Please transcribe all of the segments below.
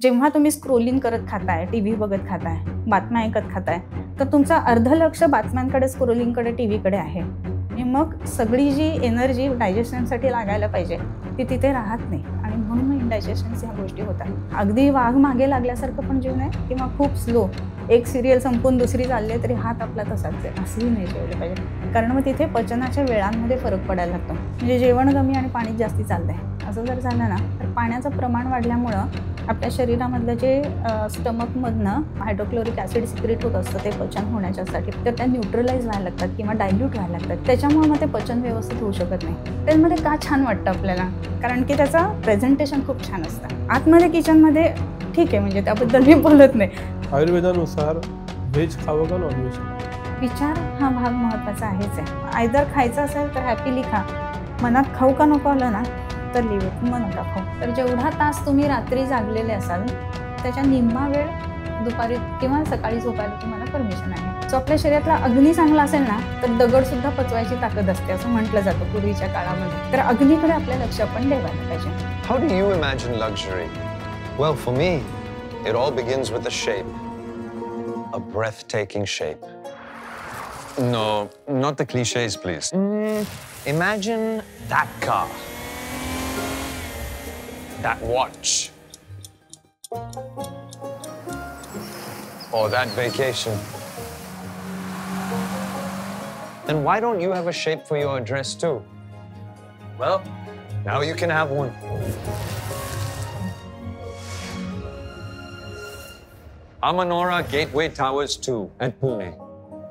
जेव्हा तुम्ही स्क्रोलिंग करत खाताय, टीव्ही बघत खाताय, बातम्या ऐकत खाताय, तर तुमचं अर्ध लक्ष बातम्यांकडे, स्क्रोलिंगकडे, टीव्हीकडे आहे आणि मग सगळी जी एनर्जी डायजेशनसाठी लागायला पाहिजे ती तिथे राहत नाही आणि म्हणून मग इंडायजेशन्स ह्या गोष्टी होतात. अगदी वाघ मागे लागल्यासारखं पण जीवन आहे किंवा खूप स्लो, एक सिरियल संपून दुसरी चालली आहे तरी हात आपला तसाच आहे, असंही नाही जेवलं पाहिजे. कारण मग तिथे पचनाच्या वेळांमध्ये फरक पडायला लागतो. म्हणजे जेवण कमी आणि पाणी जास्ती चाललंय असं जर झालं ना, तर पाण्याचं प्रमाण वाढल्यामुळं आपल्या शरीरामधलं जे स्टमकमधनं हायड्रोक्लोरिक ॲसिड सिक्रेट होत असतं ते पचन होण्याच्यासाठी, तर त्या न्यूट्रलाइज व्हायला लागतात किंवा डायल्यूट व्हायला लागतात. त्याच्यामुळे मग ते पचन व्यवस्थित होऊ शकत नाही. त्यामध्ये का छान वाटतं आपल्याला, कारण की त्याचं प्रेझेंटेशन खूप छान असतं. आतमध्ये किचनमध्ये ठीक आहे, म्हणजे त्याबद्दल मी बोलत नाही. आयुर्वेदानुसार व्हेज खावं का नॉनव्हेज? विचार हा भाग महत्त्वाचा आहेच आहे. आयदर खायचं असेल तर हॅपीली खा, मनात खाऊ का नको आलं ना तर लिव्ह इट, मग नका खाऊ. तर जेवढा तास तुम्ही रात्री जागलेले असाल त्याच्या निम्मा वेळ दुपारी किंवा सकाळी झोपायला तुम्हाला परमिशन आहे. जो आपल्या शरीरातला अग्नी चांगला असेल ना तर दगड सुद्धा पचवायची ताकद असते असं म्हटलं जातं पूर्वीच्या काळामध्ये. तर अग्नीकडे आपलं लक्ष आपण ठेवायला पाहिजे. How do you imagine luxury? Well, for me, it all begins with a shape. A breathtaking shape. No, not the cliches, please. Imagine that car. That watch. Or that vacation. Then why don't you have a shape for your address too? Well, now you can have one. Amanora Gateway Towers 2 at Pune.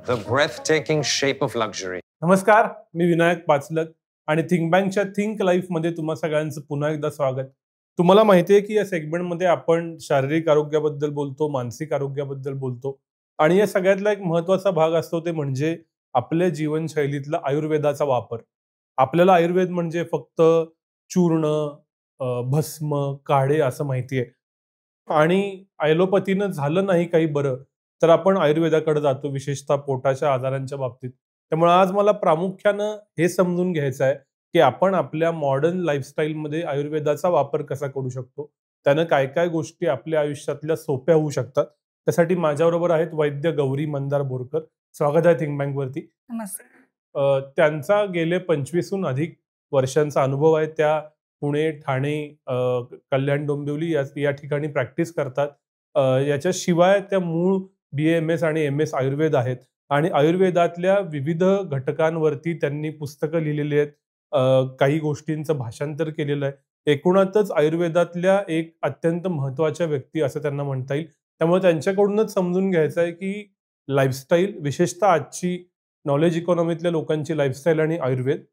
The breathtaking shape of luxury. नमस्कार, मी विनायक पाचलक आणि think बँकच्या think लाईफमध्ये तुम्हा सगळ्यांचं पुन्हा एकदा स्वागत. तुम्हाला माहिती आहे की या सेगमेंटमध्ये आपण शारीरिक आरोग्याबद्दल बोलतो, मानसिक आरोग्याबद्दल बोलतो आणि या सगळ्यातला एक महत्त्वाचा भाग असतो ते म्हणजे आपल्या जीवनशैलीतला आयुर्वेदाचा वापर. आपल्याला आयुर्वेद म्हणजे फक्त चूर्ण, भस्म, काढे असं माहिती आहे आणि ॲलोपॅथीनं झालं नाही काही बरं तर आपण आयुर्वेदाकडे जातो, विशेषतः पोटाच्या आजारांच्या बाबतीत. त्यामुळे आज मला प्रामुख्यानं हे समजून घ्यायचं आहे की आपण आपल्या मॉडर्न लाईफस्टाईलमध्ये आयुर्वेदाचा वापर कसा करू शकतो, त्यानं काय काय गोष्टी आपल्या आयुष्यातल्या सोप्या होऊ शकतात. त्यासाठी माझ्याबरोबर आहेत वैद्य गौरी मंदार बोरकर. स्वागत आहे थिंक बँकवरती. नमस्ते. त्यांचा गेले 25हून अधिक वर्षांचा अनुभव आहे. त्या पुणे, ठाणे, कल्याण डोंबिवली या ठिकाणी प्रॅक्टिस करतात. याच्याशिवाय त्या मूळ BAMS आणि MS आयुर्वेद आहेत आणि आयुर्वेदातल्या विविध घटकांवरती त्यांनी पुस्तकं लिहिलेली आहेत. काही गोष्टींचं भाषांतर केलेलं आहे. एकूणातच आयुर्वेदातल्या एक अत्यंत महत्त्वाच्या व्यक्ती असं त्यांना म्हणता येईल. त्यामुळे त्यांच्याकडूनच समजून घ्यायचं आहे की लाईफस्टाईल, विशेषतः आजची नॉलेज इकॉनॉमीतल्या लोकांची लाईफस्टाईल आणि आयुर्वेद.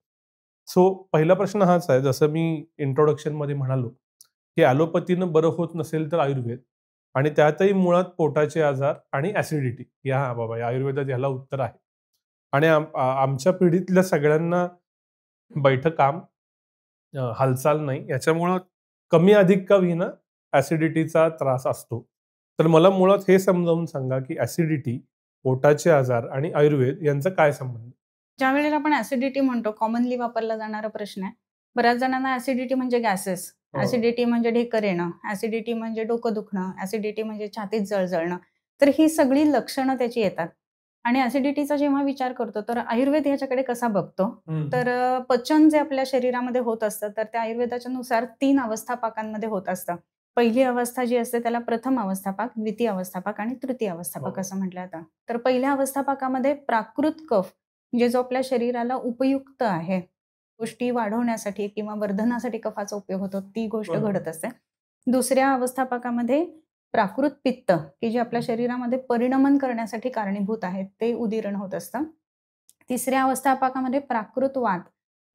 सो पहिला प्रश्न हाच आहे, जसं मी इंट्रोडक्शनमध्ये म्हणालो की ॲलोपॅथीनं बरं होत नसेल तर आयुर्वेद, आणि त्यातही मुळात पोटाचे आजार आणि ॲसिडिटी. या बाबा, या आयुर्वेदात याला उत्तर आहे. आणि आमच्या पिढीतल्या सगळ्यांना बैठं काम, हालचाल नाही, याच्यामुळं कमी अधिक का होईना ॲसिडिटीचा त्रास असतो. तर मला मुळात हे समजावून सांगा की ॲसिडिटी, पोटाचे आजार आणि आयुर्वेद यांचा काय संबंध? ज्या वेळेला आपण ऍसिडिटी म्हणतो, कॉमनली वापरला जाणारा प्रश्न आहे. बऱ्याच जणांना ऍसिडिटी म्हणजे गॅसेस, ऍसिडिटी म्हणजे ढेकर येणं, ऍसिडिटी म्हणजे डोकं दुखणं, ऍसिडिटी म्हणजे छातीत जळजळणं. तर ही सगळी लक्षणं त्याची येतात. आणि ऍसिडिटीचा जेव्हा विचार करतो तर आयुर्वेद ह्याच्याकडे कसा बघतो, तर पचन जे आपल्या शरीरामध्ये होत असतं तर त्या आयुर्वेदाच्या नुसार 3 अवस्थापाकांमध्ये होत असतं. पहिली अवस्था जी असते त्याला प्रथम अवस्थापाक, द्वितीय अवस्थापाक आणि तृतीय अवस्थापाक असं म्हटलं जातं. तर पहिल्या अवस्थापाकामध्ये प्राकृत कफ, म्हणजे जो आपल्या शरीराला उपयुक्त आहे, गोष्टी वाढवण्यासाठी किंवा वर्धनासाठी कफाचा उपयोग होतो, ती गोष्ट घडत असते. दुसऱ्या अवस्थापाकामध्ये प्राकृत पित्त, की जे आपल्या शरीरामध्ये परिणमन करण्यासाठी कारणीभूत आहे, ते उदीरण होत असतं. तिसऱ्या अवस्थापाकामध्ये प्राकृत वात,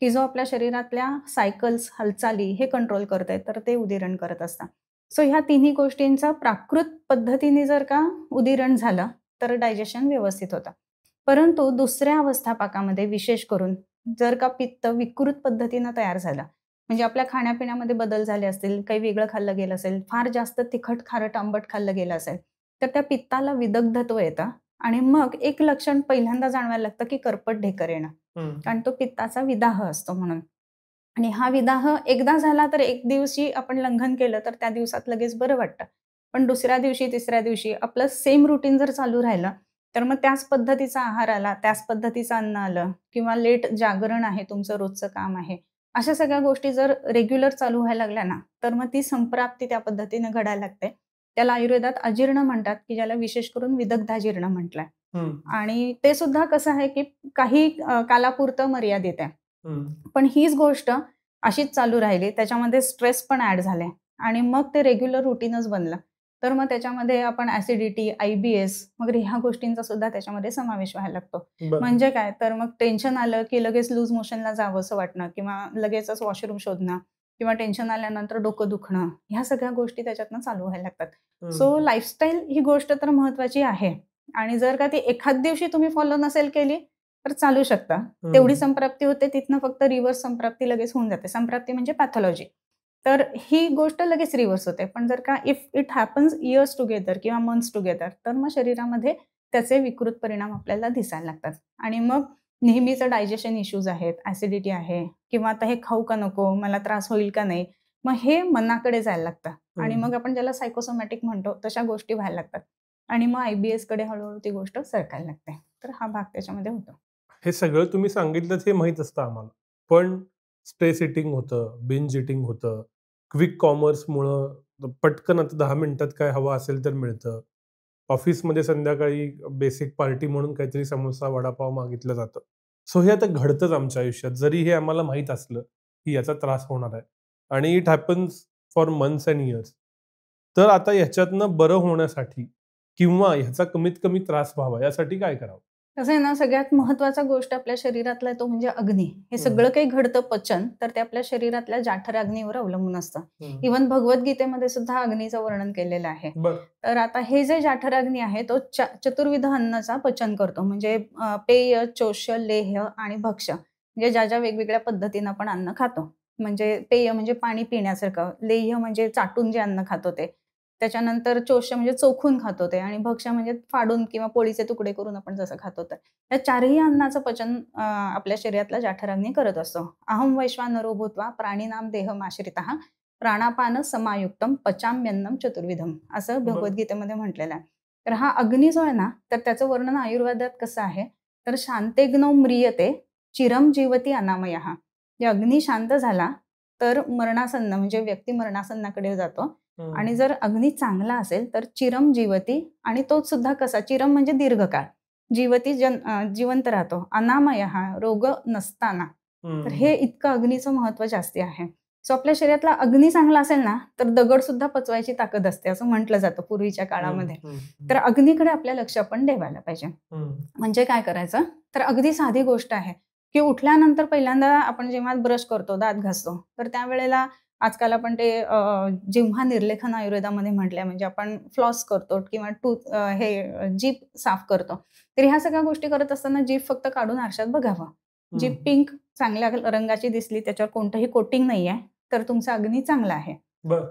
की जो आपल्या शरीरातल्या सायकल्स, हालचाली हे कंट्रोल करते, तर ते उदीरण करत असतं. सो ह्या तिन्ही गोष्टींचं प्राकृत पद्धतीने जर का उदीरण झालं तर डायजेशन व्यवस्थित होतं. परंतु दुसऱ्या अवस्थापाकामध्ये विशेष करून जर का पित्त विकृत पद्धतीनं तयार झालं, म्हणजे आपल्या खाण्यापिण्यामध्ये बदल झाले असतील, काही वेगळं खाल्लं गेलं असेल, फार जास्त तिखट, खारट, आंबट खाल्लं गेलं असेल, तर त्या पित्ताला विदग्धत्व येतं आणि मग एक लक्षण पहिल्यांदा जाणवायला लागतं की करपट ढेकर येणं, कारण तो पित्ताचा विदाह असतो म्हणून. आणि हा विदाह एकदा झाला तर एक दिवशी आपण लंघन केलं तर त्या दिवसात लगेच बरं वाटतं. पण दुसऱ्या दिवशी, तिसऱ्या दिवशी आपलं सेम रुटीन जर चालू राहिलं, तर मग त्याच पद्धतीचा आहार आला, त्याच पद्धतीचं अन्न आलं किंवा लेट जागरण आहे, तुमचं रोजचं काम आहे. अशा सगळ्या गोष्टी जर रेग्युलर चालू व्हायला लागल्या ना, तर मग ती संप्राप्ती त्या पद्धतीने घडायला लागते. त्याला आयुर्वेदात अजीर्ण म्हणतात, की ज्याला विशेष करून विदग्धाजीर्ण म्हटलंय. आणि ते सुद्धा कसं आहे, की काही कालापुरतं मर्यादित आहे. पण हीच गोष्ट अशीच चालू राहिली, त्याच्यामध्ये स्ट्रेस पण ॲड झाले आणि मग ते रेग्युलर रुटीनच बनलं. तर मग त्याच्यामध्ये आपण ॲसिडिटी, IBS वगैरे ह्या गोष्टींचा सुद्धा त्याच्यामध्ये समावेश व्हायला लागतो. म्हणजे काय, तर मग टेन्शन आलं की लगेच लूज मोशनला जावंसं वाटणं किंवा लगेचच वॉशरूम शोधणं किंवा टेन्शन आल्यानंतर डोकं दुखणं, ह्या सगळ्या गोष्टी त्याच्यातनं चालू व्हायला लागतात. सो लाईफस्टाईल ही गोष्ट तर महत्वाची आहे आणि जर का ती एखाद दिवशी तुम्ही फॉलो नसेल केली तर चालू शकता. तेवढी संप्राप्ती होते, तिथनं फक्त रिव्हर्स संप्राप्ती लगेच होऊन जाते. संप्राप्ती म्हणजे पॅथॉलॉजी. तर ही गोष्ट लगेच रिव्हर्स होते. पण जर का if it happens years together किंवा मंथ्स टुगेदर, तर मग शरीरामध्ये त्याचे विकृत परिणाम आपल्याला दिसायला लागतात आणि मग नेहमीचं डायजेशन इश्यूज आहेत, ॲसिडिटी आहे किंवा आता हे खाऊ का नको, मला त्रास होईल का नाही, मग हे मनाकडे जायला लागतं आणि मग आपण ज्याला सायकोसोमॅटिक म्हणतो तशा गोष्टी व्हायला लागतात आणि मग IBS कडे हळूहळू ती गोष्ट सरकायला लागते. तर हा भाग त्याच्यामध्ये होतो. हे सगळं तुम्ही सांगितलं हे माहीत असतं आम्हाला. पण स्ट्रेस इटिंग होतं, बिंज इटिंग होतं, क्विक कॉमर्समुळं पटकन आता 10 मिनिटात काय हवं असेल तर मिळतं. ऑफिसमध्ये संध्याकाळी बेसिक पार्टी म्हणून काहीतरी समोसा, वडापाव मागितलं जातं. सो हे आता घडतंच आमच्या आयुष्यात. जरी हे आम्हाला माहीत असलं, की याचा त्रास होणार आहे आणि it happens for months and years. तर आता ह्याच्यातनं बरं होण्यासाठी किंवा ह्याचा कमीत कमी त्रास व्हावा यासाठी काय करावं? कसं आहे ना, सगळ्यात महत्त्वाचा गोष्ट आपल्या शरीरातला तो म्हणजे अग्नी. हे सगळं काही घडतं पचन, तर ते आपल्या शरीरातल्या जाठर अग्नीवर अवलंबून असतं. इव्हन भगवद्गीतेमध्ये सुद्धा अग्नीचं वर्णन केलेलं आहे. तर आता हे जे जाठर अग्नी आहे तो चतुर्विध अन्नाचा पचन करतो. म्हणजे पेय, चोष्य, लेह्य आणि भक्ष्य. म्हणजे ज्या ज्या वेगवेगळ्या पद्धतीनं आपण अन्न खातो. म्हणजे पेय म्हणजे पाणी पिण्यासारखं, लेह्य म्हणजे चाटून जे अन्न खातो ते, त्याच्यानंतर चोष्य म्हणजे चोखून खातो ते आणि भक्ष्य म्हणजे फाडून किंवा पोळीचे तुकडे करून आपण जसं खातो तर. या चारही अन्नाचं पचन आपल्या शरीरातला जाठराग्नी करत असतो. अहम वैश्वानरो भूत्वा प्राणिनाम देहमाश्रितः प्राणापान समायुक्तम पचाम्यन्नम चतुर्विधम असं भगवद्गीतेमध्ये म्हटलेलं आहे. तर हा अग्नी जो आहे ना, तर त्याचं वर्णन आयुर्वेदात कसं आहे, तर शांतेग्नो म्रियते चिरम जीवती अनामयः. जे अग्नी शांत झाला तर मरणासन्न म्हणजे व्यक्ती मरणासन्नाकडे जातो आणि जर अग्नी चांगला असेल तर चिरम जीवती, आणि तोच सुद्धा कसा, चिरम म्हणजे दीर्घकाळ, जीवती जिवंत राहतो, अनामयः रोग नसताना. तर हे इतकं अग्नीचं महत्व जास्ती आहे. सो आपल्या शरीरातला अग्नी चांगला असेल ना तर दगड सुद्धा पचवायची ताकद असते असं म्हटलं जातं पूर्वीच्या काळामध्ये. तर अग्नीकडे आपल्या लक्ष आपण ठेवायला पाहिजे. म्हणजे काय करायचं, तर अगदी साधी गोष्ट आहे की उठल्यानंतर पहिल्यांदा आपण जेव्हा ब्रश करतो, दात घासतो, तर त्यावेळेला आजकाल आपण ते जिव्हा निर्लेखन आयुर्वेदामध्ये म्हटलंय, म्हणजे आपण फ्लॉस करतो किंवा हे जीभ साफ करतो. तर ह्या सगळ्या गोष्टी करत असताना जीभ फक्त काढून आरशात बघावं. जीभ पिंक चांगल्या रंगाची दिसली, त्याच्यावर कोणतंही कोटिंग नाही आहे, तर तुमचा अग्नी चांगला आहे.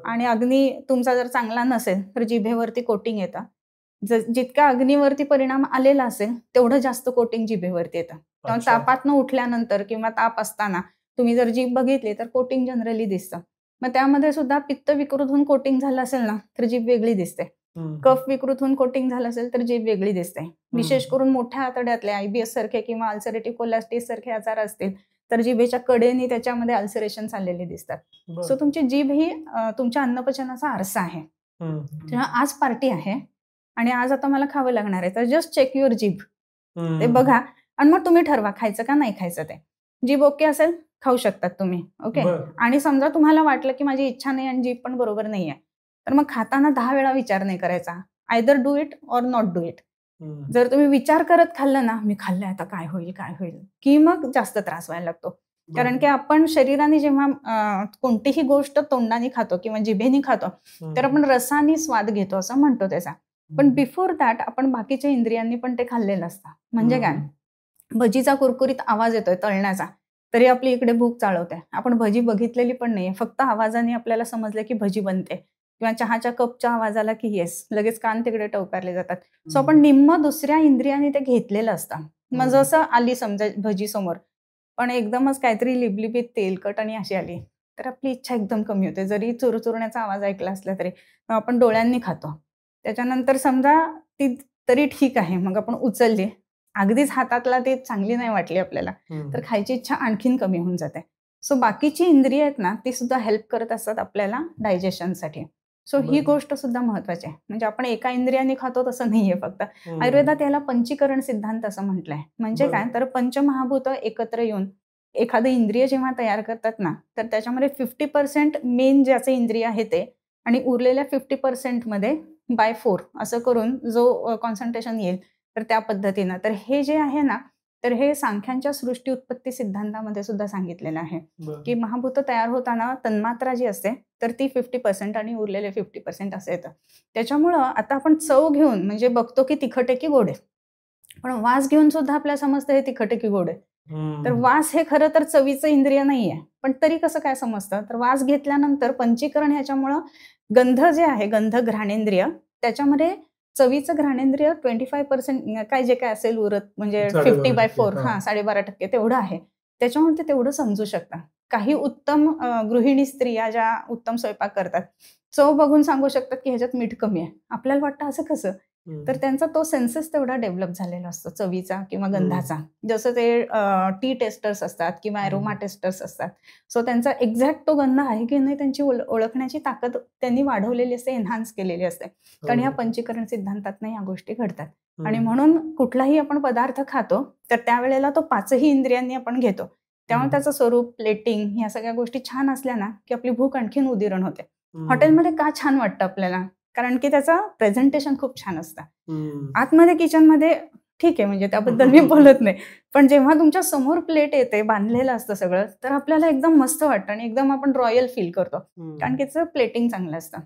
आणि अग्नी तुमचा जर चांगला नसेल तर जिभेवरती कोटिंग येतं. जितका अग्नीवरती परिणाम आलेला असेल तेवढं जास्त कोटिंग जिभेवरती येतं. त्यामुळे तापातनं उठल्यानंतर किंवा ताप असताना तुम्ही जर जीभ बघितली तर कोटिंग जनरली दिसतं. मग त्यामध्ये सुद्धा पित्त विकृत होऊन कोटिंग झालं असेल ना तर जीभ वेगळी दिसते. कफ विकृत होऊन कोटिंग झालं असेल तर जीभ वेगळी दिसते. विशेष करून मोठ्या आतड्यातले IBS सारखे किंवा अल्सरेटिव्ह कोलायटिस सारखे आजार असतील तर जिभेच्या कडेने त्याच्यामध्ये अल्सरेशन चाललेले दिसतात. सो तुमची जीभ ही तुमच्या अन्नपचनाचा आरसा आहे. तेव्हा आज पार्टी आहे आणि आज आता मला खावं लागणार आहे, तर जस्ट चेक युअर जीभ. ते बघा आणि मग तुम्ही ठरवा खायचं का नाही खायचं ते. जीभ ओके असेल खाऊ शकतात तुम्ही, ओके. आणि समजा तुम्हाला वाटलं की माझी इच्छा नाही आणि जीभ पण बरोबर नाही आहे, तर मग खाताना 10 वेळा विचार नाही करायचा. Either do it or not do it. जर तुम्ही विचार करत खाल्लं ना, मी खाल्लंय आता काय होईल काय होईल, की मग जास्त त्रास व्हायला लागतो. कारण की आपण शरीराने जेव्हा कोणतीही गोष्ट तोंडाने खातो किंवा जिभेने खातो तर आपण रसाने स्वाद घेतो असं म्हणतो त्याचा. पण बिफोर दॅट आपण बाकीच्या इंद्रियांनी पण ते खाल्लेलं असतं. म्हणजे काय, भजीचा कुरकुरीत आवाज येतोय तळण्याचा, तरी आपली इकडे भूक चाळवते. आपण भजी बघितलेली पण नाहीये, फक्त आवाजाने आपल्याला समजलं की भजी बनते किंवा चहाच्या कपच्या आवाजाला की येस, लगेच कान तिकडे टवकारले जातात. सो आपण निम्म दुसऱ्या इंद्रियाने ते घेतलेलं असतं. मग जसं आली समजा भजी समोर, पण एकदमच काहीतरी लिबलिबीत तेलकट आणि अशी आली, तर आपली इच्छा एकदम कमी होते. जरी चुरचुरण्याचा आवाज ऐकला असला तरी. मग आपण डोळ्यांनी खातो. त्याच्यानंतर समजा ती तरी ठीक आहे. मग आपण उचलली. अगदीच हातातला ती चांगली नाही वाटली आपल्याला, तर खायची इच्छा आणखीन कमी होऊन जाते. सो बाकीची इंद्रिय आहेत ना, ती सुद्धा हेल्प करत असतात आपल्याला डायजेशनसाठी. सो ही बरं. गोष्ट सुद्धा महत्वाची आहे. म्हणजे आपण एका इंद्रियाने खातो तसं नाहीये फक्त. आयुर्वेदात याला पंचीकरण सिद्धांत असं म्हटलंय. म्हणजे काय, तर पंचमहाभूत एकत्र येऊन एखादं इंद्रिय जेव्हा तयार करतात ना, तर त्याच्यामध्ये 50% मेन ज्याचं इंद्रिय आहे ते आणि उरलेल्या 50% मध्ये बाय 4 असं करून जो कॉन्सन्ट्रेशन येईल, तर त्या पद्धतीनं. तर हे जे आहे ना, तर हे सांख्यांच्या सृष्टी उत्पत्ती सिद्धांतामध्ये सुद्धा सांगितलेलं आहे, की महाभूत तयार होताना तन्मात्रा जी असते, तर ती 50% आणि उरलेले 50% असं येतं. त्याच्यामुळं आता आपण चव घेऊन म्हणजे बघतो की तिखट आहे की गोड आहे. पण वास घेऊन सुद्धा आपल्याला समजतं हे तिखट आहे की गोड आहे. तर वास हे खरं तर चवीचं इंद्रिय नाहीये. पण तरी कसं काय समजतं? तर वास घेतल्यानंतर पंचीकरण ह्याच्यामुळं गंध जे आहे, गंध घ्राणेंद्रिय, त्याच्यामध्ये चवीचं घ्राणेंद्रिय 25% काय जे काय असेल उरत म्हणजे 50/4 12% तेवढं आहे. त्याच्यामुळे ते तेवढं समजू शकतात. काही उत्तम गृहिणी स्त्रिया ज्या उत्तम स्वयंपाक करतात, चव बघून सांगू शकतात की ह्याच्यात मीठ कमी आहे. आपल्याला वाटतं असं कसं? तर त्यांचा तो सेन्सेस तेवढा डेव्हलप झालेला असतो चवीचा किंवा गंधाचा. जसं ते टी टेस्टर्स असतात किंवा ॲरोमा टेस्टर्स असतात. सो त्यांचा एक्झॅक्ट तो गंध आहे की नाही त्यांची ओळखण्याची ताकद त्यांनी वाढवलेली असते, एन्हान्स केलेली असते. कारण ह्या पंचीकरण सिद्धांतातनं या गोष्टी घडतात. आणि म्हणून कुठलाही आपण पदार्थ खातो, तर त्यावेळेला तो 5ही इंद्रियांनी आपण घेतो. त्यामुळे त्याचं स्वरूप, प्लेटिंग ह्या सगळ्या गोष्टी छान असल्या ना, की आपली भूक आणखीन उदिरण होते. हॉटेलमध्ये का छान वाटतं आपल्याला? कारण की त्याचं प्रेझेंटेशन खूप छान असतं. आतमध्ये किचनमध्ये ठीक आहे, म्हणजे त्याबद्दल मी बोलत नाही. पण जेव्हा तुमच्या समोर प्लेट येते, बांधलेलं असतं सगळं, तर आपल्याला एकदम मस्त वाटतं आणि एकदम आपण रॉयल फील करतो. कारण की त्याचं प्लेटिंग चांगलं असतं.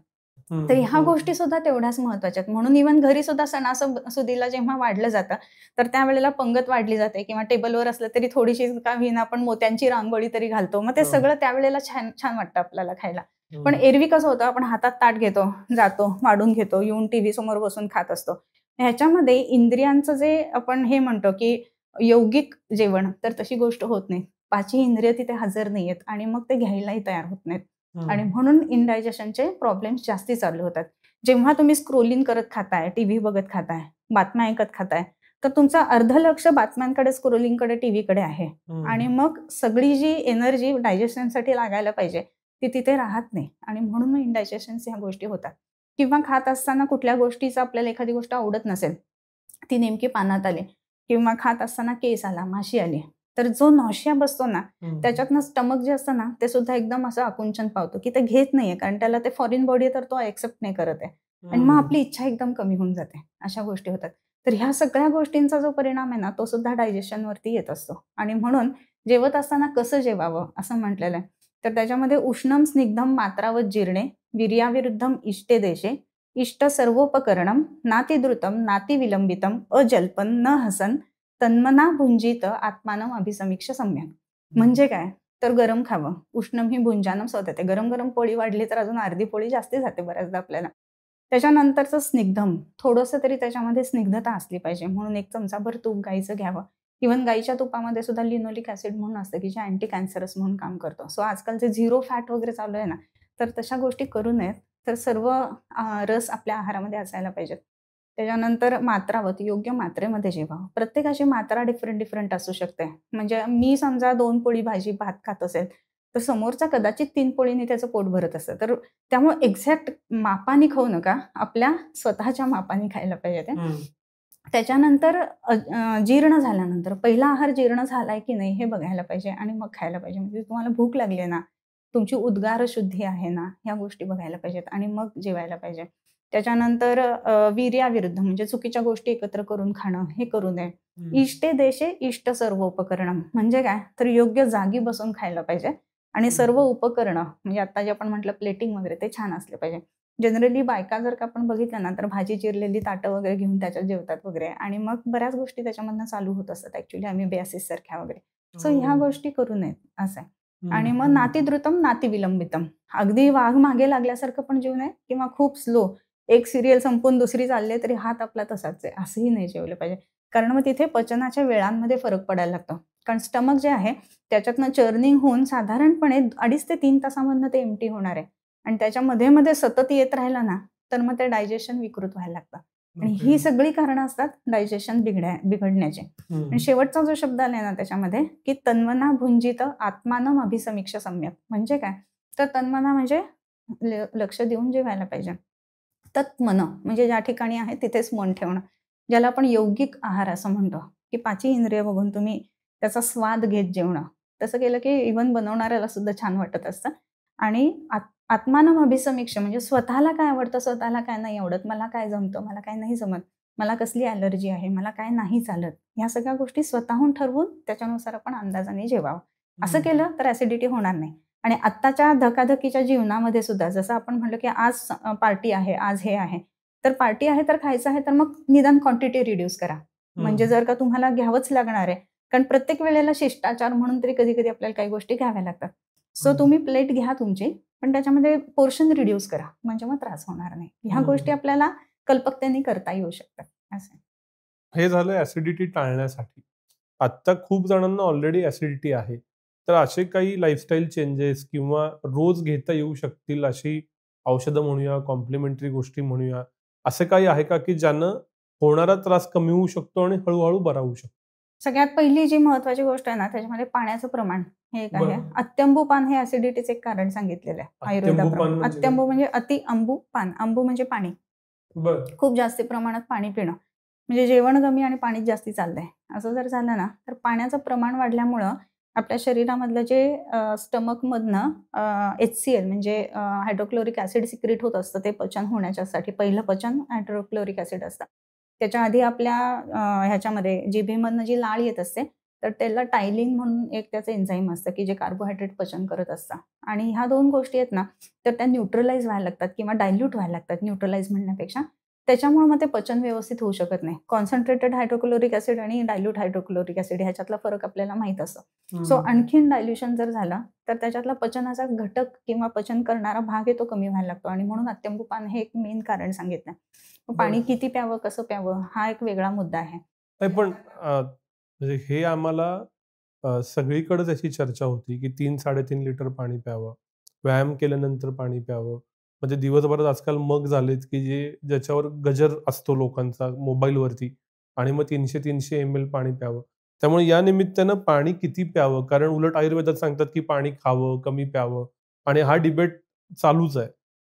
तर ह्या गोष्टी सुद्धा तेवढ्याच महत्वाच्या आहेत. म्हणून इव्हन घरी सुद्धा सणासुदीला जेव्हा वाढलं जातं, तर त्यावेळेला पंगत वाढली जाते किंवा टेबलवर असलं तरी थोडीशी का होईना आपण मोत्यांची रांगोळी तरी घालतो. मग ते सगळं त्यावेळेला छान छान वाटतं आपल्याला खायला. पण एरवी कसं होतं, आपण हातात ताट घेतो, जातो, वाढून घेतो, येऊन टीव्ही समोर बसून खात असतो. ह्याच्यामध्ये इंद्रियांचं जे आपण हे म्हणतो की यौगिक जेवण, तर तशी गोष्ट होत नाही. 5ही इंद्रिय तिथे हजर नाहीयेत आणि मग ते घ्यायलाही तयार होत नाहीत. आणि म्हणून इनडायजेशनचे प्रॉब्लेम्स जास्ती चालू होतात. जेव्हा तुम्ही स्क्रोलिंग करत खाताय, टीव्ही बघत खाताय, बातम्या ऐकत खाताय, तर तुमचं अर्ध लक्ष बातम्यांकडे, स्क्रोलिंगकडे, टीव्हीकडे आहे. आणि मग सगळी जी एनर्जी डायजेशनसाठी लागायला पाहिजे, ती तिथे राहत नाही आणि म्हणून मग इनडायजेशन्स ह्या गोष्टी होतात. किंवा खात असताना कुठल्या गोष्टीचं आपल्याला एखादी गोष्ट आवडत नसेल, ती नेमकी पानात आली किंवा खात असताना केस आला, माशी आली, तर जो नॉशिया बसतो ना, त्याच्यातनं स्टमक जे असतं ना, ते सुद्धा एकदम असं आकुंचन पावतं, की ते घेत नाहीये. कारण त्याला ते फॉरेन बॉडी तर तो एक्सेप्ट नाही करत आहे. आणि मग आपली इच्छा एकदम कमी होऊन जाते. अशा गोष्टी होतात. तर ह्या सगळ्या गोष्टींचा जो परिणाम आहे ना, तो सुद्धा डायजेशनवरती येत असतो. आणि म्हणून जेवत असताना कसं जेवावं असं म्हटलेलं आहे. तर त्याच्यामध्ये उष्णम स्निग्धम मात्रावत जीर्णे वीर्याविरुद्धम इष्टे देशे इष्ट सर्वोपकरणम नातिद्रुतम नातिविलंबितम अजल्पन न हसन तन्मना भुंजित आत्मानम अभिसमीक्ष सम्यक. म्हणजे काय, तर गरम खावं. उष्णम ही भुंजानम स्वतः. गरम गरम पोळी वाढली तर अजून अर्धी पोळी जास्ती जाते बऱ्याचदा आपल्याला. त्याच्यानंतरचं स्निग्धम, थोडंसं तरी त्याच्यामध्ये स्निग्धता असली पाहिजे. म्हणून 1 चमचाभर तूप गाईचं घ्यावं. इव्हन गाईच्या तुपामध्ये सुद्धा लिनोलिक ऍसिड म्हणून असतं, की जे अँटी कॅन्सरस म्हणून काम करतो. सो आजकालचे 0 फॅट वगैरे चालू आहे ना, तर तशा गोष्टी करू नयेत. तर सर्व रस आपल्या आहारामध्ये असायला पाहिजेत. त्याच्यानंतर मात्रावत, योग्य मात्रेमध्ये जेवावं. प्रत्येकाची मात्रा डिफरंट असू शकते. म्हणजे मी समजा 2 पोळी भाजी भात खात असेल, तर समोरचा कदाचित 3 पोळीने त्याचं पोट भरत असतं. तर त्यामुळे एक्झॅक्ट मापाने खाऊ नका. आपल्या स्वतःच्या मापाने खायला पाहिजे ते. त्याच्यानंतर जीर्ण झाल्यानंतर पहिला आहार जीर्ण झालाय की नाही हे बघायला पाहिजे आणि मग खायला पाहिजे. म्हणजे तुम्हाला भूक लागली आहे ना, तुमची उद्गार शुद्धी आहे ना, ह्या गोष्टी बघायला पाहिजेत आणि मग जेवायला पाहिजे. त्याच्यानंतर वीर्याविरुद्ध म्हणजे चुकीच्या गोष्टी एकत्र करून खाणं हे करू नये. इष्टे देशे इष्ट सर्व उपकरणं म्हणजे काय, तर योग्य जागी बसून खायला पाहिजे आणि सर्व उपकरणं म्हणजे आता जे आपण म्हटलं प्लेटिंग वगैरे ते छान असले पाहिजे. जनरली बायका जर का आपण बघितलं ना, तर भाजी चिरलेली ताटं वगैरे घेऊन त्याच्यात जेवतात वगैरे आणि मग बऱ्याच गोष्टी त्याच्यामधनं चालू होत असतात ॲक्च्युली अमिबेसिस सारख्या वगैरे. सो ह्या गोष्टी करू नयेत असं आहे. आणि मग नातिद्रुतम नातिविलंबितम, अगदी वाघ मागे लागल्यासारखं पण जेवू नये किंवा खूप स्लो, एक सिरियल संपून दुसरी चालली तरी हात आपला तसाच आहे, असंही नाही जेवलं पाहिजे. कारण मग तिथे पचनाच्या वेळांमध्ये फरक पडायला लागतो. कारण स्टमक जे आहे त्याच्यातनं चर्निंग होऊन साधारणपणे 2.5 ते 3 तासामधनं ते एम्प्टी होणार आहे आणि त्याच्या मध्ये मध्ये सतत येत राहिलं ना तर मग ते डायजेशन विकृत व्हायला लागतं आणि ही सगळी कारणं असतात डायजेशन बिघडण्याचे. आणि शेवटचा जो शब्द आलाय ना त्याच्यामध्ये की तन्मना भुंजित आत्मानम अभिसमीक्ष सम्यक म्हणजे काय, तर तन्मना म्हणजे लक्ष देऊन जेवायला पाहिजे. तत्मन म्हणजे ज्या ठिकाणी आहे तिथेच मन ठेवणं, ज्याला आपण यौगिक आहार असं म्हणतो की 5 इंद्रिय बघून तुम्ही त्याचा स्वाद घेत जेवणं. तसं केलं की इव्हन बनवणाऱ्याला सुद्धा छान वाटत असतं. आणि आत्मानम अभिसमीक्ष म्हणजे स्वतःला काय आवडतं, स्वतःला काय नाही आवडत, मला काय जमतं, मला काय नाही जमत, मला कसली ॲलर्जी आहे, मला काय नाही चालत, ह्या सगळ्या गोष्टी स्वतःहून ठरवून त्याच्यानुसार आपण अंदाजाने जेवावं. असं केलं तर ॲसिडिटी होणार नाही. आणि आत्ताच्या धकाधकीच्या जीवनामध्ये सुद्धा जसं आपण म्हटलं की आज पार्टी आहे, आज हे आहे, तर पार्टी आहे तर खायचं आहे तर मग निदान क्वांटिटी रिड्यूस करा. म्हणजे जर का तुम्हाला घ्यावंच लागणार आहे, कारण प्रत्येक वेळेला शिष्टाचार म्हणून तरी कधी कधी आपल्याला काही गोष्टी घ्याव्या लागतात. सो तुम्ही प्लेट घ्या तुमची, पण त्याच्यामध्ये पोर्शन रिड्यूस करा म्हणजे मग त्रास होणार नाही. ह्या गोष्टी आपल्याला कल्पकतेने करता येऊ शकतात. असं हे झालं ऍसिडिटी टाळण्यासाठी. आत्ता खूप जणांना ऑलरेडी ऍसिडिटी आहे, तर असे काही लाईफस्टाईल चेंजेस किंवा रोज घेता येऊ शकतील अशी औषधं म्हणूया, कॉम्प्लिमेंटरी गोष्टी म्हणूया, असं काही आहे का की ज्यानं होणारा त्रास कमी होऊ शकतो आणि हळूहळू बरा होऊ शकतो? सगळ्यात पहिली जी महत्वाची गोष्ट आहे ना त्याच्यामध्ये पाण्याचं प्रमाण हे एक आहे. अत्यंबू पान हे ऍसिडिटीचं एक कारण सांगितलेलं आहे आयुर्वेदाप्रमाणे. अत्यंबू म्हणजे अति अंबू पान, अंबू म्हणजे पाणी, खूप जास्त प्रमाणात पाणी पिणं, म्हणजे जेवण कमी आणि पाणी जास्ती चाललंय असं जर झालं ना तर पाण्याचं प्रमाण वाढल्यामुळं आपल्या शरीरामधलं जे स्टमकमधनं HCl म्हणजे हायड्रोक्लोरिक ऍसिड सिक्रेट होत असतं, ते पचन होण्याच्यासाठी पहिलं पचन हायड्रोक्लोरिक ऍसिड असतं. त्याच्या आधी आपल्या ह्याच्यामध्ये जिभेमधनं जी लाळ येत असते तर त्याला टायलिन म्हणून एक त्याचं एन्झाईम असतं की जे कार्बोहायड्रेट पचन करत असतं. आणि ह्या 2 गोष्टी आहेत ना तर त्या न्यूट्रलाइज व्हायला लागतात किंवा डायल्यूट व्हायला लागतात, न्यूट्रलाइज म्हणण्यापेक्षा. त्याच्यामुळे मग ते पचन व्यवस्थित होऊ शकत नाही. कॉन्सन्ट्रेटेड हायड्रोक्लोरिक ऍसिड आणि डायल्यूट हायड्रोक्लोरिक ऍसिड ह्याच्यातला फरक आपल्याला माहित असतो. सो आणखीन डायल्युशन जर झालं तर त्याच्यातला पचनाचा घटक किंवा पचन करणारा भाग आहे तो कमी व्हायला लागतो आणि म्हणून अत्यंबू पान हे एक मेन कारण सांगितलं. पाणी किती प्यावं, कसं प्यावं हा एक वेगळा मुद्दा आहे. पण म्हणजे हे आम्हाला सगळीकडे त्याची चर्चा होती की 3-3.5 लिटर पाणी प्यावं, व्यायाम केल्यानंतर पाणी प्यावं. म्हणजे दिवसभरात आजकाल मग झालेत की ज्याच्यावर गजर असतो लोकांचा मोबाईलवरती आणि मग 300 ml पाणी प्यावं. त्यामुळे या निमित्तानं पाणी किती प्यावं, कारण उलट आयुर्वेदात सांगतात की पाणी खावं, कमी प्यावं, आणि हा डिबेट चालूच आहे.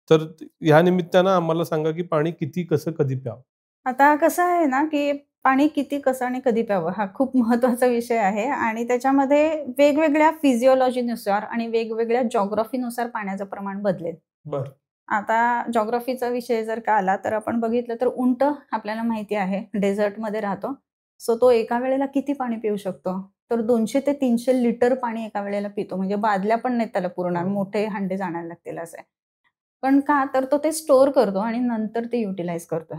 तर ह्या निमित्तानं आम्हाला सांगा की पाणी किती, कसं, कधी प्यावं? आता कसं आहे ना की पाणी किती, कसं आणि कधी प्यावं हा खूप महत्त्वाचा विषय आहे आणि त्याच्यामध्ये वेगवेगळ्या फिजिओलॉजीनुसार आणि वेगवेगळ्या जॉग्राफीनुसार पाण्याचं प्रमाण बदलेल. आता जॉग्राफीचा विषय जर का आला तर आपण बघितलं तर उंट आपल्याला माहिती आहे डेझर्टमध्ये राहतो. सो तो एका वेळेला किती पाणी पिऊ शकतो, तर 200 ते 300 लिटर पाणी एका वेळेला पितो. म्हणजे बादल्या पण नाहीत त्याला पुरणार, मोठे हांडे जाणायला लागतील असं आहे. पण का, तर तो ते स्टोअर करतो आणि नंतर ते युटिलाइज करतो,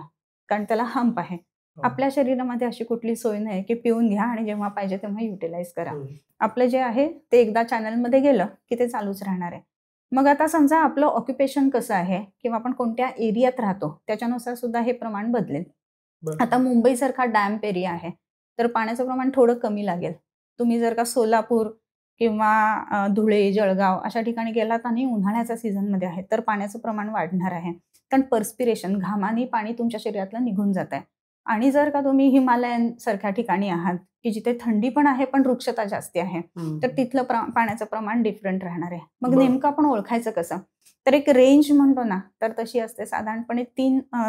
कारण त्याला हंप आहे. आपल्या शरीरामध्ये अशी कुठली सोय नाही की पिऊन घ्या आणि जेव्हा पाहिजे तेव्हा युटिलाइज करा. आपलं जे आहे ते एकदा चॅनलमध्ये गेलं की ते चालूच राहणार आहे. मग आता समजा आपलं ऑक्युपेशन कसं आहे किंवा आपण कोणत्या एरियात राहतो त्याच्यानुसार सुद्धा हे प्रमाण बदलेल. आता मुंबईसारखा डॅम्प एरिया आहे तर पाण्याचं प्रमाण थोडं कमी लागेल. तुम्ही जर का सोलापूर किंवा धुळे, जळगाव अशा ठिकाणी गेलात आणि उन्हाळ्याच्या सीझनमध्ये आहे तर पाण्याचं प्रमाण वाढणार आहे, कारण पर्स्पिरेशन, घामाने पाणी तुमच्या शरीरातलं निघून जात आहे. आणि जर का तुम्ही हिमालयन सारख्या ठिकाणी आहात की जिथे थंडी पण आहे पण वृक्षता जास्ती आहे तर तिथलं पाण्याचं प्रमाण डिफरंट राहणार आहे. मग नेमकं आपण ओळखायचं कसं, तर एक रेंज म्हणतो ना तर तशी असते. साधारणपणे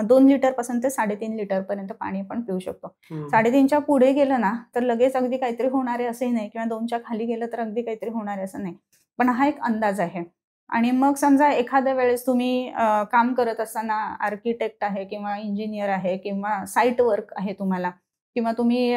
2 लिटर पासून ते 3.5 लिटर पर्यंत पाणी आपण पिऊ शकतो. 3.5च्या पुढे गेलं ना तर लगेच अगदी काहीतरी होणार आहे असंही नाही, किंवा 2च्या खाली गेलं तर अगदी काहीतरी होणार आहे असं नाही, पण हा एक अंदाज आहे. आणि मग समजा एखाद्या वेळेस तुम्ही काम करत असताना आर्किटेक्ट आहे किंवा इंजिनियर आहे किंवा साईट वर्क आहे तुम्हाला, किंवा तुम्ही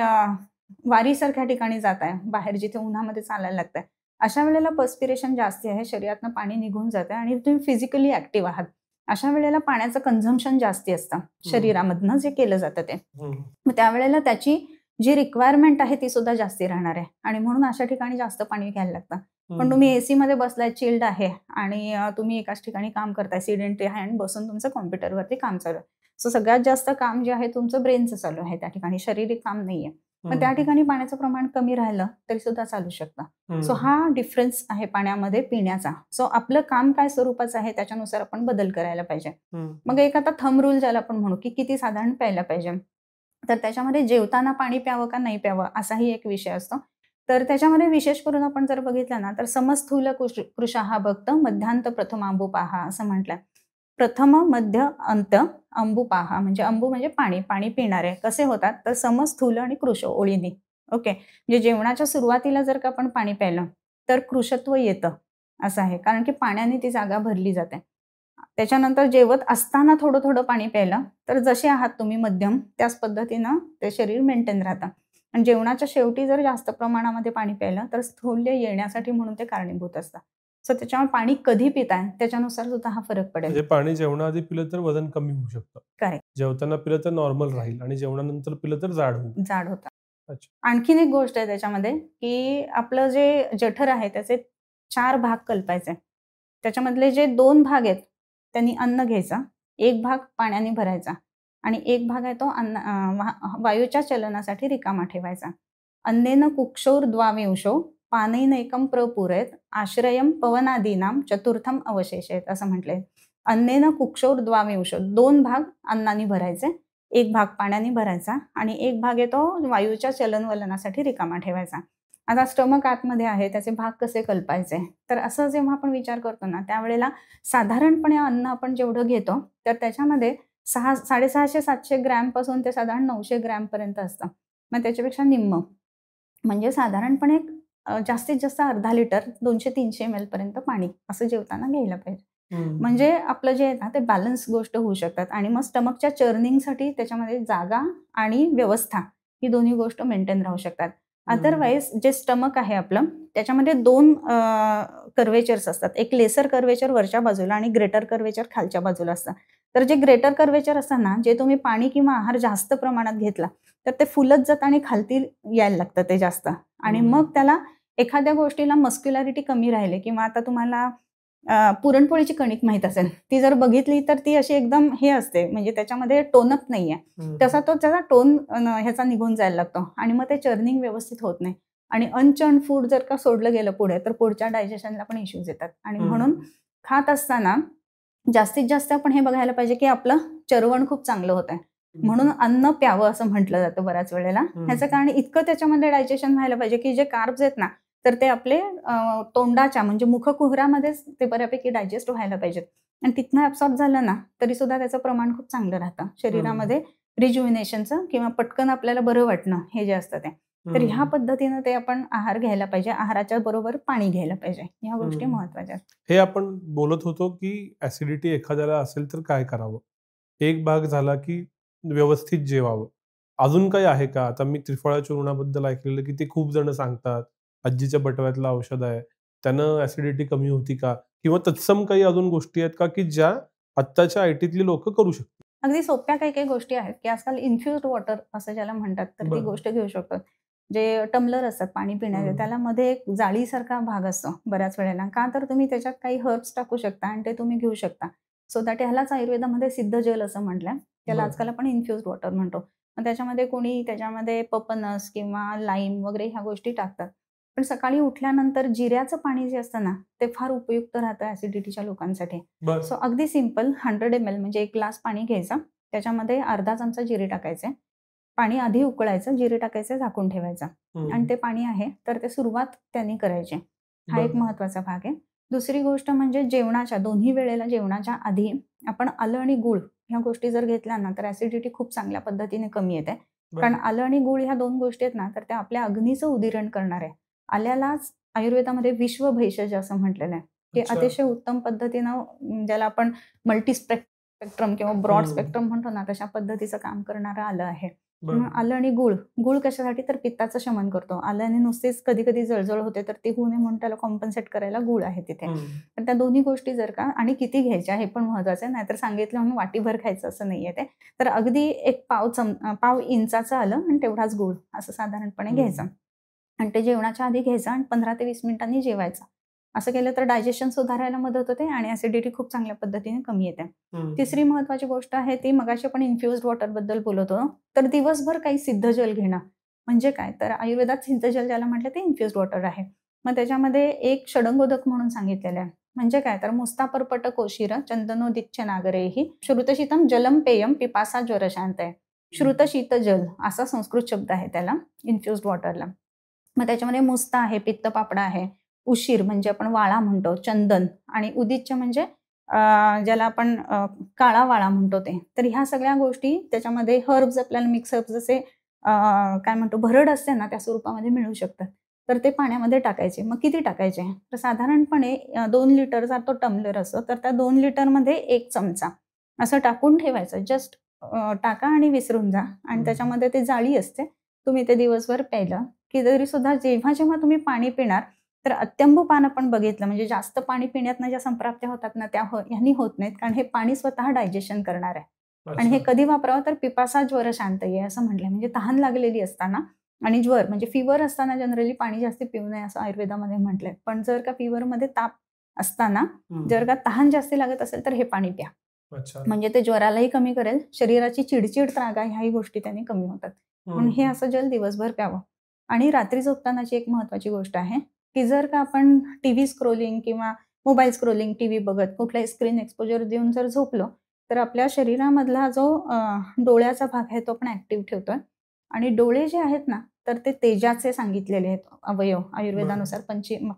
वारीसारख्या ठिकाणी जाताय बाहेर जिथे उन्हामध्ये चालायला लागतंय, अशा वेळेला पर्स्पिरेशन जास्त आहे, शरीरातनं पाणी निघून जातं आणि तुम्ही फिजिकली ऍक्टिव्ह आहात, अशा वेळेला पाण्याचं कन्झम्पशन जास्ती असतं शरीरामधनं जे केलं जातं ते. मग त्यावेळेला त्याची जी रिक्वायरमेंट आहे ती सुद्धा जास्ती राहणार आहे आणि म्हणून अशा ठिकाणी जास्त पाणी घ्यायला लागतं. पण तुम्ही एसी मध्ये बसलाय, चिल्ड आहे आणि तुम्ही एकाच ठिकाणी काम करताय, सिडेंटरी आहे आणि बसून तुमचं कॉम्प्युटरवरती काम चालू आहे, सो सगळ्यात जास्त काम जे आहे तुमचं ब्रेनचं चालू आहे त्या ठिकाणी, शारीरिक काम नाहीये. मग त्या ठिकाणी पाण्याचं प्रमाण कमी राहिलं तरी सुद्धा चालू शकतं. सो हा डिफरन्स आहे पाण्यामध्ये पिण्याचा. सो आपलं काम काय स्वरूपाचं आहे त्याच्यानुसार आपण बदल करायला पाहिजे. मग एक आता थंब रूल ज्याला आपण म्हणू की किती साधारण प्यायला पाहिजे, तर त्याच्यामध्ये जेवताना पाणी प्यावं का नाही प्यावं असाही एक विषय असतो. तर त्याच्यामध्ये विशेष करून आपण जर बघितलं ना तर समस्थूल कृशाहा भक्त मध्यांत प्रथमांबुपाहा असं म्हटलंय. प्रथम मध्य अंत अंबुपाहा म्हणजे अंबू म्हणजे पाणी, पाणी पिणारे कसे होतात तर समस्थूल आणि कृश ओळीने. ओके, म्हणजे जेवणाच्या सुरुवातीला जर का आपण पाणी प्यायलं तर कृशत्व येतं असं आहे, कारण की पाण्याने ती जागा भरली जाते. त्याच्यानंतर जेवत असताना थोडं थोडं पाणी प्यायलं तर जसे आहात तुम्ही मध्यम त्याच पद्धतीनं ते शरीर मेंटेन राहतं. आणि जेवणाच्या शेवटी जर जास्त प्रमाणामध्ये पाणी प्यायलं तर स्थूल्य येण्यासाठी म्हणून ते कारणीभूत असतं. सो त्याच्यामुळे पाणी कधी पिताय त्याच्यानुसार सुद्धा हा फरक पडेल. म्हणजे पाणी जेवणाआधी पिलं तर वजन कमी होऊ शकतं, करेक्ट. जेवताना पिलं तर नॉर्मल राहील आणि जेवणानंतर पिलं तर जाड होतं. अच्छा. आणखीन एक गोष्ट आहे त्याच्यामध्ये की आपलं जे जठर आहे त्याचे 4 भाग कल्पायचे. त्याच्यामधले जे 2 भाग आहेत त्यांनी अन्न घ्यायचं, एक भाग पाण्याने भरायचा आणि एक भाग आहे तो वायूच्या चलनासाठी रिकामा ठेवायचा. अन्नेन कुक्षौर द्वाविंशो पानैनैकं प्रपुरेत आश्रयम पवनादीनाम चतुर्थम अवशेषेत असं म्हटलंय. अन्नेन कुक्षौर द्वाविंशो 2 भाग अन्नाने भरायचे, एक भाग पाण्याने भरायचा आणि एक भाग येतो वायूच्या चलनवलनासाठी रिकामा ठेवायचा. आता स्टमक आतमध्ये आहे त्याचे भाग कसे कल्पायचे, तर असं जेव्हा आपण विचार करतो ना त्यावेळेला साधारणपणे अन्न आपण जेवढं घेतो तर त्याच्यामध्ये 650-700 ग्रॅमपासून ते साधारण 900 ग्रॅमपर्यंत असतं. मग त्याच्यापेक्षा निम्म म्हणजे साधारणपणे जास्तीत जास्त अर्धा लिटर 200-300 ml पर्यंत पाणी असं जेवताना घ्यायला पाहिजे. म्हणजे आपलं जे आहे ना ते बॅलन्स गोष्ट होऊ शकतात आणि मग स्टमकच्या चर्निंगसाठी त्याच्यामध्ये जागा आणि व्यवस्था ही दोन्ही गोष्ट मेंटेन राहू शकतात. अदरवाईज जे स्टमक आहे आपलं त्याच्यामध्ये 2 कर्वेचर्स असतात. एक लेसर कर्वेचर वरच्या बाजूला आणि ग्रेटर कर्वेचर खालच्या बाजूला असतं. तर जे ग्रेटर कर्वेचर असतं ना, जे तुम्ही पाणी किंवा आहार जास्त प्रमाणात घेतला तर ते फुलत जातं आणि खालती यायला लागतं ते जास्त आणि मग त्याला एखाद्या गोष्टीला मस्क्युलॅरिटी कमी राहिली किंवा आता तुम्हाला पुरणपोळीची कणिक माहीत असेल, ती जर बघितली तर ती अशी एकदम हे असते म्हणजे त्याच्यामध्ये टोनअप नाहीये. तसा तो त्याचा टोन ह्याचा निघून जायला लागतो आणि मग ते चर्निंग व्यवस्थित होत नाही आणि अनचर्न फूड जर का सोडलं गेलं पुढे तर पुढच्या डायजेशनला पण इश्यूज येतात. आणि म्हणून खात असताना जास्तीत जास्त आपण हे बघायला पाहिजे की आपलं चरवण खूप चांगलं होत आहे. म्हणून अन्न प्यावं असं म्हटलं जातं बऱ्याच वेळेला. ह्याचं कारण इतकं त्याच्यामध्ये डायजेशन व्हायला पाहिजे की जे कार्ब्स आहेत ना तर ते आपले तोंडाच्या म्हणजे मुखकुहरामध्येच ते बऱ्यापैकी डायजेस्ट व्हायला पाहिजेत आणि तिथनं ॲब्सॉर्ब झालं ना तरी सुद्धा त्याचं प्रमाण खूप चांगलं राहतं शरीरामध्ये रिज्युविनेशनचं किंवा पटकन आपल्याला बरं वाटणं हे जे असतं ते. तर ह्या पद्धतीनं ते आपण आहार घ्यायला पाहिजे, आहाराच्या बरोबर पाणी घ्यायला पाहिजे. ह्या गोष्टी महत्वाच्या आहेत. हे आपण बोलत होतो की ऍसिडिटी एखाद्याला असेल तर काय करावं. एक भाग झाला की व्यवस्थित जेवावं. अजून काही आहे का? आता मी त्रिफळा चूर्णाबद्दल ऐकलेलं की ते खूप जण सांगतात आजीच्या बटव्यातलं औषध आहे, त्यानं ऍसिडिटी कमी होती का? किंवा तत्सम काही अजून गोष्टी आहेत का की ज्या आत्ताच्या आयटीतली लोक करू शकतात? अगदी सोप्या काही काही गोष्टी आहेत की आजकाल इन्फ्युज्ड वॉटर असं ज्याला म्हणतात तर ती गोष्ट घेऊ शकतात. जे टम्लर असतात पाणी पिण्याचे त्याला मध्ये एक जाळीसारखा भाग असतो बऱ्याच वेळेला, का तर तुम्ही त्याच्यात काही हर्ब्स टाकू शकता आणि ते तुम्ही घेऊ शकता. सो दॅट ह्यालाच आयुर्वेदामध्ये सिद्ध जल असं म्हटलंय. त्याला आजकाल आपण इन्फ्युज्ड वॉटर म्हणतो. मग त्याच्यामध्ये कोणी त्याच्यामध्ये पपनस किंवा लाईम वगैरे ह्या गोष्टी टाकतात. पण सकाळी उठल्यानंतर जिऱ्याचं पाणी जे असतं ना ते फार उपयुक्त राहतं ऍसिडिटीच्या लोकांसाठी. सो अगदी सिंपल 100 ml म्हणजे 1 ग्लास पाणी घ्यायचं, त्याच्यामध्ये अर्धा चमचा जिरे टाकायचे, पाणी आधी उकळायचं, जिरे टाकायचे, झाकून ठेवायचं आणि ते पाणी आहे तर ते सुरुवात त्यांनी करायची. हा एक महत्वाचा भाग आहे. दुसरी गोष्ट म्हणजे जेवणाच्या दोन्ही वेळेला जेवणाच्या आधी आपण आलं आणि गूळ ह्या गोष्टी जर घेतल्या ना तर ऍसिडिटी खूप चांगल्या पद्धतीने कमी येते. कारण आलं आणि गूळ ह्या 2 गोष्टी आहेत ना तर त्या आपल्या अग्नीचं उदिरण करणार आहे. आल्यालाच आयुर्वेदामध्ये विश्व भेषज असं म्हटलेलं आहे की अतिशय उत्तम पद्धतीनं ज्याला आपण मल्टी स्पेक्ट्रम किंवा ब्रॉड स्पेक्ट्रम म्हणतो ना तशा पद्धतीचं काम करणारं आलं आहे. आलं आणि गूळ कशासाठी तर पित्ताचं शमन करतो. आल्याने नुसतेच कधी कधी जळजळ होते तर ती होऊ नये म्हणून त्याला कॉम्पन्सेट करायला गूळ आहे तिथे. तर त्या दोन्ही गोष्टी जर का आणि किती घ्यायच्या हे पण महत्वाचं आहे, नाहीतर सांगितलं म्हणून वाटीभर खायचं असं नाहीये ते. तर अगदी एक पाव इंचाचं आलं आणि तेवढाच गूळ असं साधारणपणे घ्यायचं आणि ते जेवणाच्या आधी घ्यायचं आणि 15 ते 20 मिनिटांनी जेवायचं. असं केलं तर डायजेशन सुधारायला मदत होते आणि ऍसिडिटी खूप चांगल्या पद्धतीने कमी येते. तिसरी महत्वाची गोष्ट आहे ती मगाशी आपण इन्फ्युज्ड वॉटर बद्दल बोलत होतो तर दिवसभर काही सिद्ध जल घेणं म्हणजे काय, तर आयुर्वेदात सिंथजल ज्याला म्हटलं ते इन्फ्युज्ड वॉटर आहे. मग त्याच्यामध्ये एक षडंगोदक म्हणून सांगितलेलं आहे. म्हणजे काय, तर मुस्तापर्पट कोशिर चंदनोदिच्य नागरेही श्रुतशीतम जलम पेयम पिपासा ज्वरशांत आहे. श्रुतशीत जल असा संस्कृत शब्द आहे त्याला, इन्फ्युज्ड वॉटरला. मग त्याच्यामध्ये मुस्ता आहे, पित्तपापडा आहे, उशीर म्हणजे आपण वाळा म्हणतो, चंदन, आणि उदिच्य म्हणजे ज्याला आपण काळा वाळा म्हणतो ते. तर ह्या सगळ्या गोष्टी त्याच्यामध्ये हर्ब्स, आपल्याला मिक्स हर्ब्स जसे काय म्हणतो भरड असते ना, त्या स्वरूपामध्ये मिळू शकतात. तर ते पाण्यामध्ये टाकायचे. मग किती टाकायचे, तर साधारणपणे 2 लिटरचा तो टम्बलर असतो, तर त्या 2 लिटरमध्ये 1 चमचा असं टाकून ठेवायचं. जस्ट टाका आणि विसरून जा. आणि त्याच्यामध्ये ते जाळी असते, तुम्ही ते दिवसभर प्यायलं की तरी सुद्धा जेव्हा जेव्हा तुम्ही पाणी पिणार, तर अत्यंभू पान आपण बघितलं, म्हणजे जास्त पाणी पिण्यातनं ज्या संप्राप्त्या होतात ना, त्या ह्यांनी होत नाहीत, कारण हे पाणी स्वतः डायजेशन करणार आहे. आणि हे कधी वापरावं, तर पिपासा ज्वर शांत आहे असं म्हटलंय. म्हणजे तहान लागलेली असताना आणि ज्वर म्हणजे फिवर असताना जनरली पाणी जास्त पिऊ नये असं आयुर्वेदामध्ये म्हटलंय. पण जर का फिवरमध्ये ताप असताना जर का तहान जास्त लागत असेल, तर हे पाणी प्या. म्हणजे ते ज्वरालाही कमी करेल, शरीराची चिडचिड, त्रागा ह्याही गोष्टी त्यांनी कमी होतात. म्हणून हे असं जल दिवसभर प्यावं. आणि रात्री झोपतानाची एक महत्वाची गोष्ट आहे की जर का आपण टीव्ही स्क्रोलिंग किंवा मोबाईल स्क्रोलिंग, टीव्ही बघत कुठलाही स्क्रीन एक्सपोजर देऊन जर झोपलो, तर आपल्या शरीरामधला जो डोळ्याचा भाग आहे तो आपण ऍक्टिव्ह ठेवतोय. आणि डोळे जे आहेत ना, तर ते तेजाचे सांगितलेले आहेत अवयव आयुर्वेदानुसार,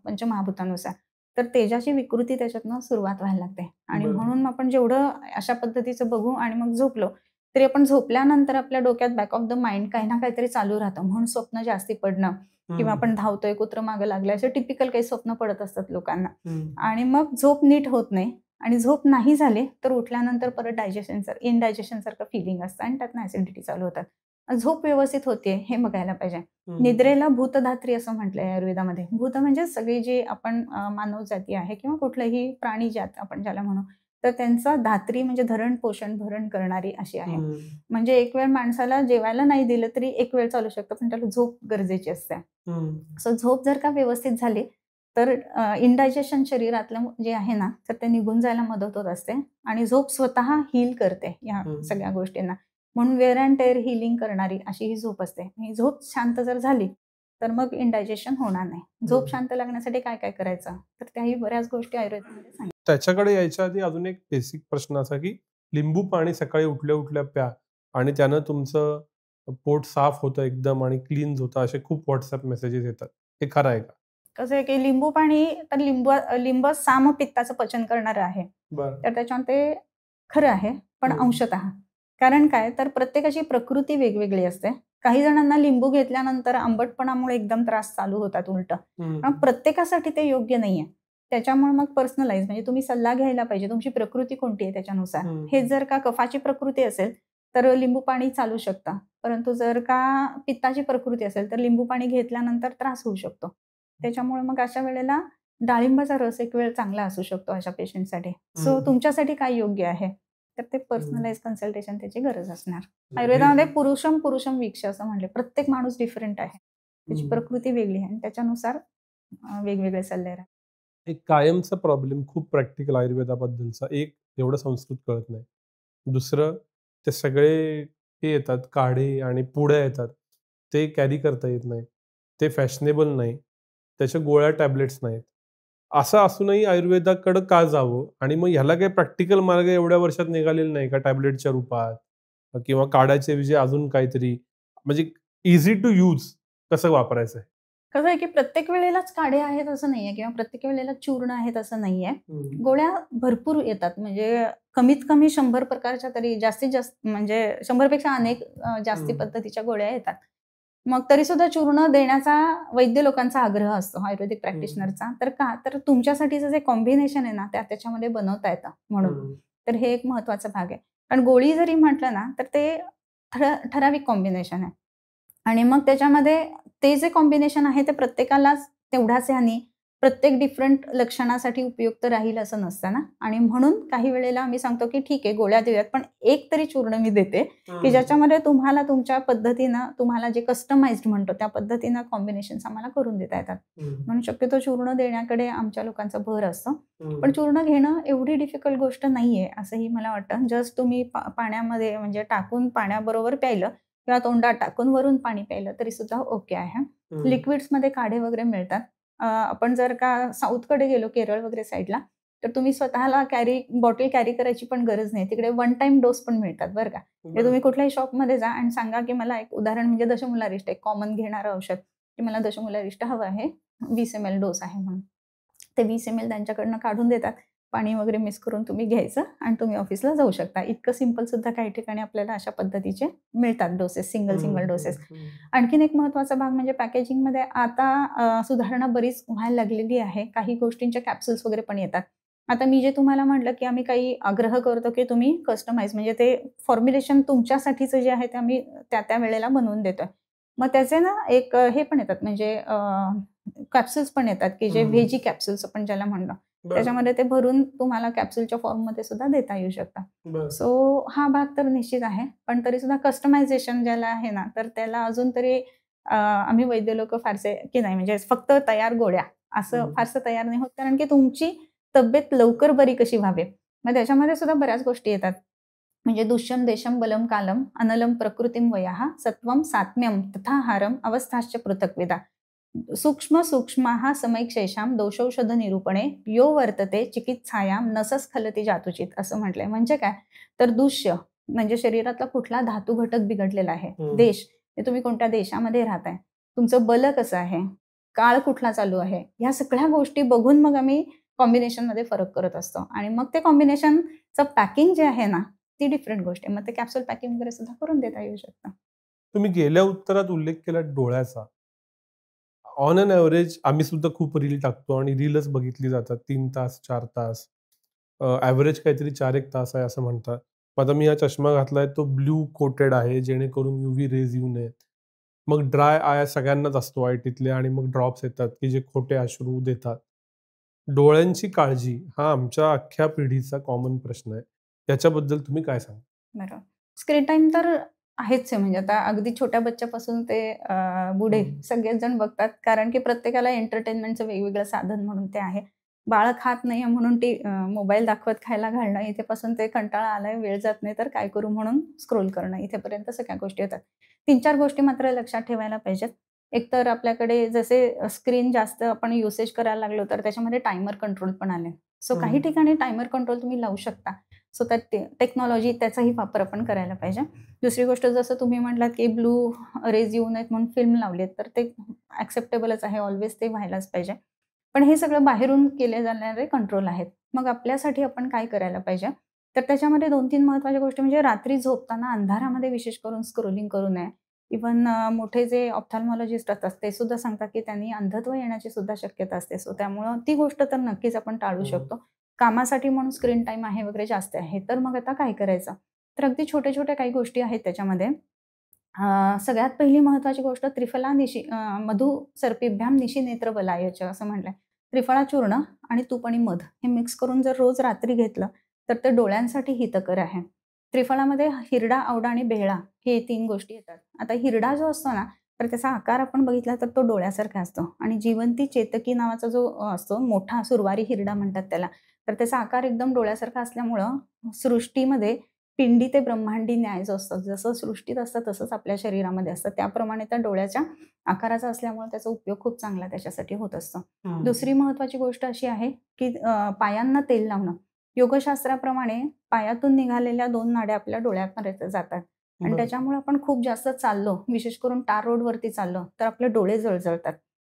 पंचमहाभूतानुसार. तर तेजाची विकृती त्याच्यातनं सुरुवात व्हायला लागते. आणि म्हणून आपण जेवढं अशा पद्धतीचं बघू आणि मग झोपलो, तरी आपण झोपल्यानंतर आपल्या डोक्यात बॅक ऑफ द माइंड काही ना काहीतरी चालू राहतं. म्हणून स्वप्न जास्ती पडणं किंवा आपण धावतोय, कुत्र मागं लागलं, असे टिपिकल काही स्वप्न पडत असतात लोकांना. आणि मग झोप नीट होत नाही. आणि झोप नाही झाली तर उठल्यानंतर परत इनडायजेशन सारखं फिलिंग असतं आणि त्यातनं ऍसिडिटी चालू होतात. झोप व्यवस्थित होते हे बघायला पाहिजे. निद्रेला भूतधात्री असं म्हटलंय आयुर्वेदामध्ये. भूत म्हणजे सगळी जी आपण मानव जाती आहे किंवा कुठलंही प्राणी जात आपण ज्याला म्हणू, तर त्यांचा धात्री म्हणजे धरण पोषण भरण करणारी अशी आहे. म्हणजे एक वेळ माणसाला जेवायला नाही दिलं तरी एक वेळ चालू शकतं, पण त्याला झोप गरजेची असते. सो झोप जर का व्यवस्थित झाली तर इनडायजेशन शरीरातलं जे आहे ना, तर ते निघून जायला मदत होत असते. आणि झोप स्वतः हील करते या सगळ्या गोष्टींना. म्हणून वेअर अँड टेअर हिलिंग करणारी अशी ही झोप असते. ही झोप शांत जर झाली तर मग इनडायजेशन होणार नाही. झोप शांत लागण्यासाठी काय काय करायचं, तर त्याही बऱ्याच गोष्टी आयुर्वेदामध्ये सांगितल्या. त्याच्याकडे यायच्या आधी अजून एक बेसिक प्रश्न असा की लिंबू पाणी सकाळी उठल्या उठल्या प्या आणि त्यानं तुमचं पोट साफ होतं एकदम आणि क्लीन होतं, असे खूप व्हॉट्सअप मेसेजेस येतात. हे खरं आहे का? कसं आहे की लिंबू पाणी, तर लिंब साम पित्ताचं पचन करणारं आहे. तर त्याच्यामुळे ते खरं आहे, पण अंशतः. कारण काय, तर प्रत्येकाची प्रकृती वेगवेगळी असते. काही जणांना लिंबू घेतल्यानंतर आंबटपणामुळे एकदम त्रास चालू होतात उलट. पण प्रत्येकासाठी ते योग्य नाहीये. त्याच्यामुळे मग पर्सनलाइज म्हणजे तुम्ही सल्ला घ्यायला पाहिजे, तुमची प्रकृती कोणती आहे त्याच्यानुसार. हे जर का कफाची प्रकृती असेल तर लिंबू पाणी चालू शकतं, परंतु जर का पित्ताची प्रकृती असेल तर लिंबू पाणी घेतल्यानंतर त्रास होऊ शकतो. त्याच्यामुळे मग अशा वेळेला डाळिंबाचा रस एक वेळ चांगला असू शकतो अशा पेशंटसाठी. सो तुमच्यासाठी काय योग्य आहे, तर ते पर्सनलाइज कन्सल्टेशन त्याची गरज असणार. आयुर्वेदामध्ये पुरुषम वीक्ष असं म्हणले. प्रत्येक माणूस डिफरंट आहे, त्याची प्रकृती वेगळी आहे आणि त्याच्यानुसार वेगवेगळे सल्ले राहतात. एक कायमचा प्रॉब्लेम खूप प्रॅक्टिकल आयुर्वेदाबद्दलचा, एक एवढं संस्कृत कळत नाही. दुसरं, ते सगळे हे येतात काढे आणि पुड्या येतात, ते कॅरी करता येत नाही, ते फॅशनेबल नाही, त्याच्या गोळ्या टॅबलेट्स नाहीत. असं असूनही आयुर्वेदाकडं का जावं? आणि मग ह्याला काही प्रॅक्टिकल मार्ग एवढ्या वर्षात निघालेला नाही का, टॅबलेटच्या रूपात किंवा काढायच्या विषयी अजून काहीतरी, म्हणजे इझी टू यूज कसं वापरायचं आहे? कसं आहे की प्रत्येक वेळेलाच काढे आहेत असं नाहीये किंवा प्रत्येक वेळेला चूर्ण आहेत असं नाहीये. गोळ्या भरपूर येतात, म्हणजे कमीत कमी 100 प्रकारच्या तरी, जास्तीत जास्त म्हणजे 100 पेक्षा अनेक जास्ती पद्धतीच्या गोळ्या येतात. मग तरी सुद्धा चूर्ण देण्याचा वैद्य लोकांचा आग्रह असतो, आयुर्वेदिक प्रॅक्टिशनरचा. तर का, तर तुमच्यासाठीचं जे कॉम्बिनेशन आहे ना, त्याच्यामध्ये बनवता येतं म्हणून. तर हे एक महत्वाचा भाग आहे. कारण गोळी जरी म्हटलं ना, तर ते ठराविक कॉम्बिनेशन आहे. आणि मग त्याच्यामध्ये ते जे कॉम्बिनेशन आहे ते प्रत्येकालाच तेवढ्याच ह्यानी प्रत्येक डिफरंट लक्षणासाठी उपयुक्त राहील असं नसतं ना. आणि म्हणून काही वेळेला आम्ही सांगतो की ठीक आहे गोळ्या देऊयात, पण एक तरी चूर्ण मी देते की ज्याच्यामध्ये तुम्हाला तुमच्या पद्धतीनं, तुम्हाला जे कस्टमाइज्ड म्हणतो त्या पद्धतीनं कॉम्बिनेशन्स आम्हाला करून देता येतात. म्हणून शक्यतो चूर्ण देण्याकडे आमच्या लोकांचा भर असतो. पण चूर्ण घेणं एवढी डिफिकल्ट गोष्ट नाहीये असंही मला वाटतं. जस्ट तुम्ही पाण्यामध्ये म्हणजे टाकून पाण्याबरोबर प्यायलं किंवा तोंडात टाकून वरून पाणी प्यायलं तरी सुद्धा ओके आहे. लिक्विड्समध्ये काढे वगैरे मिळतात. आपण जर का साऊथकडे गेलो, केरळ वगैरे साईडला, तर तुम्ही स्वतःला बॉटल कॅरी करायची पण गरज नाही. तिकडे वन टाइम डोस पण मिळतात बरं का. म्हणजे तुम्ही कुठल्याही शॉपमध्ये जा आणि सांगा की मला एक उदाहरण म्हणजे दशमूलारिष्ट, एक कॉमन घेणारं औषध, की मला दशमूलारिष्ट हवं आहे, 20 ml डोस आहे म्हणून. ते 20 ml त्यांच्याकडनं काढून देतात. पाणी वगैरे मिक्स करून तुम्ही घ्यायचं आणि तुम्ही ऑफिसला जाऊ शकता. इतकं सिंपल सुद्धा काही ठिकाणी आपल्याला अशा पद्धतीचे मिळतात डोसेस, सिंगल डोसेस. आणखीन एक महत्त्वाचा भाग म्हणजे पॅकेजिंगमध्ये आता सुधारणा बरीच व्हायला लागलेली आहे. काही गोष्टींच्या कॅप्सूल्स वगैरे पण येतात. आता मी जे तुम्हाला म्हटलं, की आम्ही काही आग्रह करतो, की तुम्ही कस्टमाइज म्हणजे ते फॉर्म्युलेशन तुमच्यासाठीचं जे आहे ते आम्ही त्या वेळेला बनवून देतोय. मग त्याचे ना एक हे पण येतात म्हणजे कॅप्सूल्स पण येतात, की जे व्हेजी कॅप्सूल्स आपण ज्याला म्हणतो. त्याच्यामध्ये ते भरून तुम्हाला कॅप्सूलच्या फॉर्ममध्ये सुद्धा देता येऊ शकतात. सो हा भाग तर निश्चित आहे. पण तरी सुद्धा कस्टमायझेशन ज्याला आहे ना, तर त्याला अजून तरी आम्ही वैद्य लोक फारसे की नाही म्हणजे फक्त तयार गोळ्या असं फारसं तयार नाही होत. कारण की तुमची तब्येत लवकर बरी कशी व्हावी, मग त्याच्यामध्ये सुद्धा बऱ्याच गोष्टी येतात. म्हणजे दुष्यम देशम बलम कालम अनलम प्रकृतीम वयाः सत्वम सात्म्यम तथाहारम अवस्थाश्च पृथक्विदा सूक्ष्म सूक्ष्माः समैक्षेषाम दोषौषध निरूपणे यो वर्तते चिकित्सायाम नसस्खलती जातुचित असं म्हटलंय. म्हणजे काय तर दुष्य म्हणजे शरीरातला कुठला धातू घटक बिघडलेला आहे, देश तुम्ही कोणत्या देशामध्ये राहताय, तुमचं बल कसं आहे, काळ कुठला चालू आहे, ह्या सगळ्या गोष्टी बघून मग आम्ही कॉम्बिनेशनमध्ये फरक करत असतो. आणि मग ते कॉम्बिनेशनचं पॅकिंग जे आहे ना ती डिफरंट गोष्ट आहे. मग ते कॅप्सूल पॅकिंग वगैरे सुद्धा करून देता येऊ शकतं. तुम्ही गेल्या उत्तरात उल्लेख केला डोळ्याचा. ऑन अन ॲव्हरेज आम्ही सुद्धा खूप रील टाकतो आणि रीलच बघितली जातात 3 तास 4 तास. ॲव्हरेज काहीतरी 4-1 तास आहे असं म्हणतात. आता मी हा चष्मा घातलाय तो ब्ल्यू कोटेड आहे जेणेकरून UV रेज येऊ नयेत. मग ड्राय आय सगळ्यांनाच असतो आयटीतले आणि मग ड्रॉप्स येतात की जे खोटे अश्रू देतात. डोळ्यांची काळजी हा आमच्या अख्ख्या पिढीचा कॉमन प्रश्न आहे. त्याच्याबद्दल तुम्ही काय सांगाल? बरोबर. स्क्रीन टाईम तर आहेच आहे. म्हणजे आता अगदी छोट्या बच्च्यापासून ते बुढे सगळेच जण बघतात. कारण की प्रत्येकाला एंटरटेनमेंटचं वेगवेगळं साधन म्हणून ते आहे. बाळ खात नाहीये म्हणून मोबाईल दाखवत खायला घालणं, इथेपासून ते कंटाळा आलाय, वेळ जात नाही तर काय करू म्हणून स्क्रोल करणं, इथेपर्यंत सगळ्या गोष्टी येतात. 3-4 गोष्टी मात्र लक्षात ठेवायला पाहिजेत. एक तर आपल्याकडे जसे स्क्रीन जास्त आपण युसेज करायला लागलो तर त्याच्यामध्ये टायमर कंट्रोल पण आले. सो काही ठिकाणी टायमर कंट्रोल तुम्ही लावू शकता. सो त्यात टेक्नॉलॉजी त्याचाही वापर आपण करायला पाहिजे. दुसरी गोष्ट जसं तुम्ही म्हटलात की ब्लू रेज येऊ नयेत म्हणून फिल्म लावलीत तर ते ॲक्सेप्टेबलच आहे. ऑलवेज ते व्हायलाच पाहिजे. पण हे सगळं बाहेरून केले जाणारे कंट्रोल आहेत. मग आपल्यासाठी आपण काय करायला पाहिजे? तर त्याच्यामध्ये 2-3 महत्त्वाच्या गोष्टी म्हणजे रात्री झोपताना अंधारामध्ये विशेष करून स्क्रोलिंग करू नये. इव्हन मोठे जे ऑप्थॅल्मॉलॉजिस्ट असतात ते सुद्धा सांगतात की त्यांनी अंधत्व येण्याची सुद्धा शक्यता असते. सो त्यामुळं ती गोष्ट तर नक्कीच आपण टाळू शकतो. कामासाठी म्हणून स्क्रीन टाईम आहे वगैरे जास्त आहे. तर मग आता काय करायचं? तर अगदी छोट्या-छोट्या काही गोष्टी आहेत त्याच्यामध्ये. सगळ्यात पहिली महत्त्वाची गोष्ट त्रिफला मधु सर्पिभ्याम निशी नेत्र बलायच असं म्हटलंय. त्रिफळा चूर्ण आणि तूप आणि मध हे मिक्स करून जर रोज रात्री घेतलं तर ते डोळ्यांसाठी हितकर आहे. त्रिफळामध्ये हिरडा, आवडा आणि बेहळा हे 3 गोष्टी येतात. आता हिरडा जो असतो ना तर त्याचा आकार आपण बघितला तर तो डोळ्यासारखा असतो आणि जिवंती चेतकी नावाचा जो असतो मोठा सुरवारी हिरडा म्हणतात त्याला. तर त्याचा आकार एकदम डोळ्यासारखा असल्यामुळं सृष्टीमध्ये पिंडी ते ब्रह्मांडी न्याय जो असतो, जसं सृष्टीत असतं तसंच आपल्या शरीरामध्ये असतं. त्याप्रमाणे त्या डोळ्याच्या आकाराचा असल्यामुळे त्याचा उपयोग खूप चांगला त्याच्यासाठी होत असतो. दुसरी महत्त्वाची गोष्ट अशी आहे की पायांना तेल लावणं. योगशास्त्राप्रमाणे पायातून निघालेल्या 2 नाड्या आपल्या डोळ्यापर्यंत जातात आणि त्याच्यामुळे आपण खूप जास्त चाललो, विशेष करून टार रोडवरती चाललो तर आपले डोळे जळजळतात.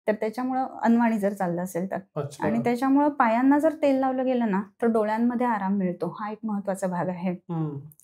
तर त्याच्यामुळं अनवाणी जर चाललं असेल तर आणि त्याच्यामुळं पायांना जर तेल लावलं गेलं ना तर डोळ्यांमध्ये आराम मिळतो. हा एक महत्त्वाचा भाग आहे.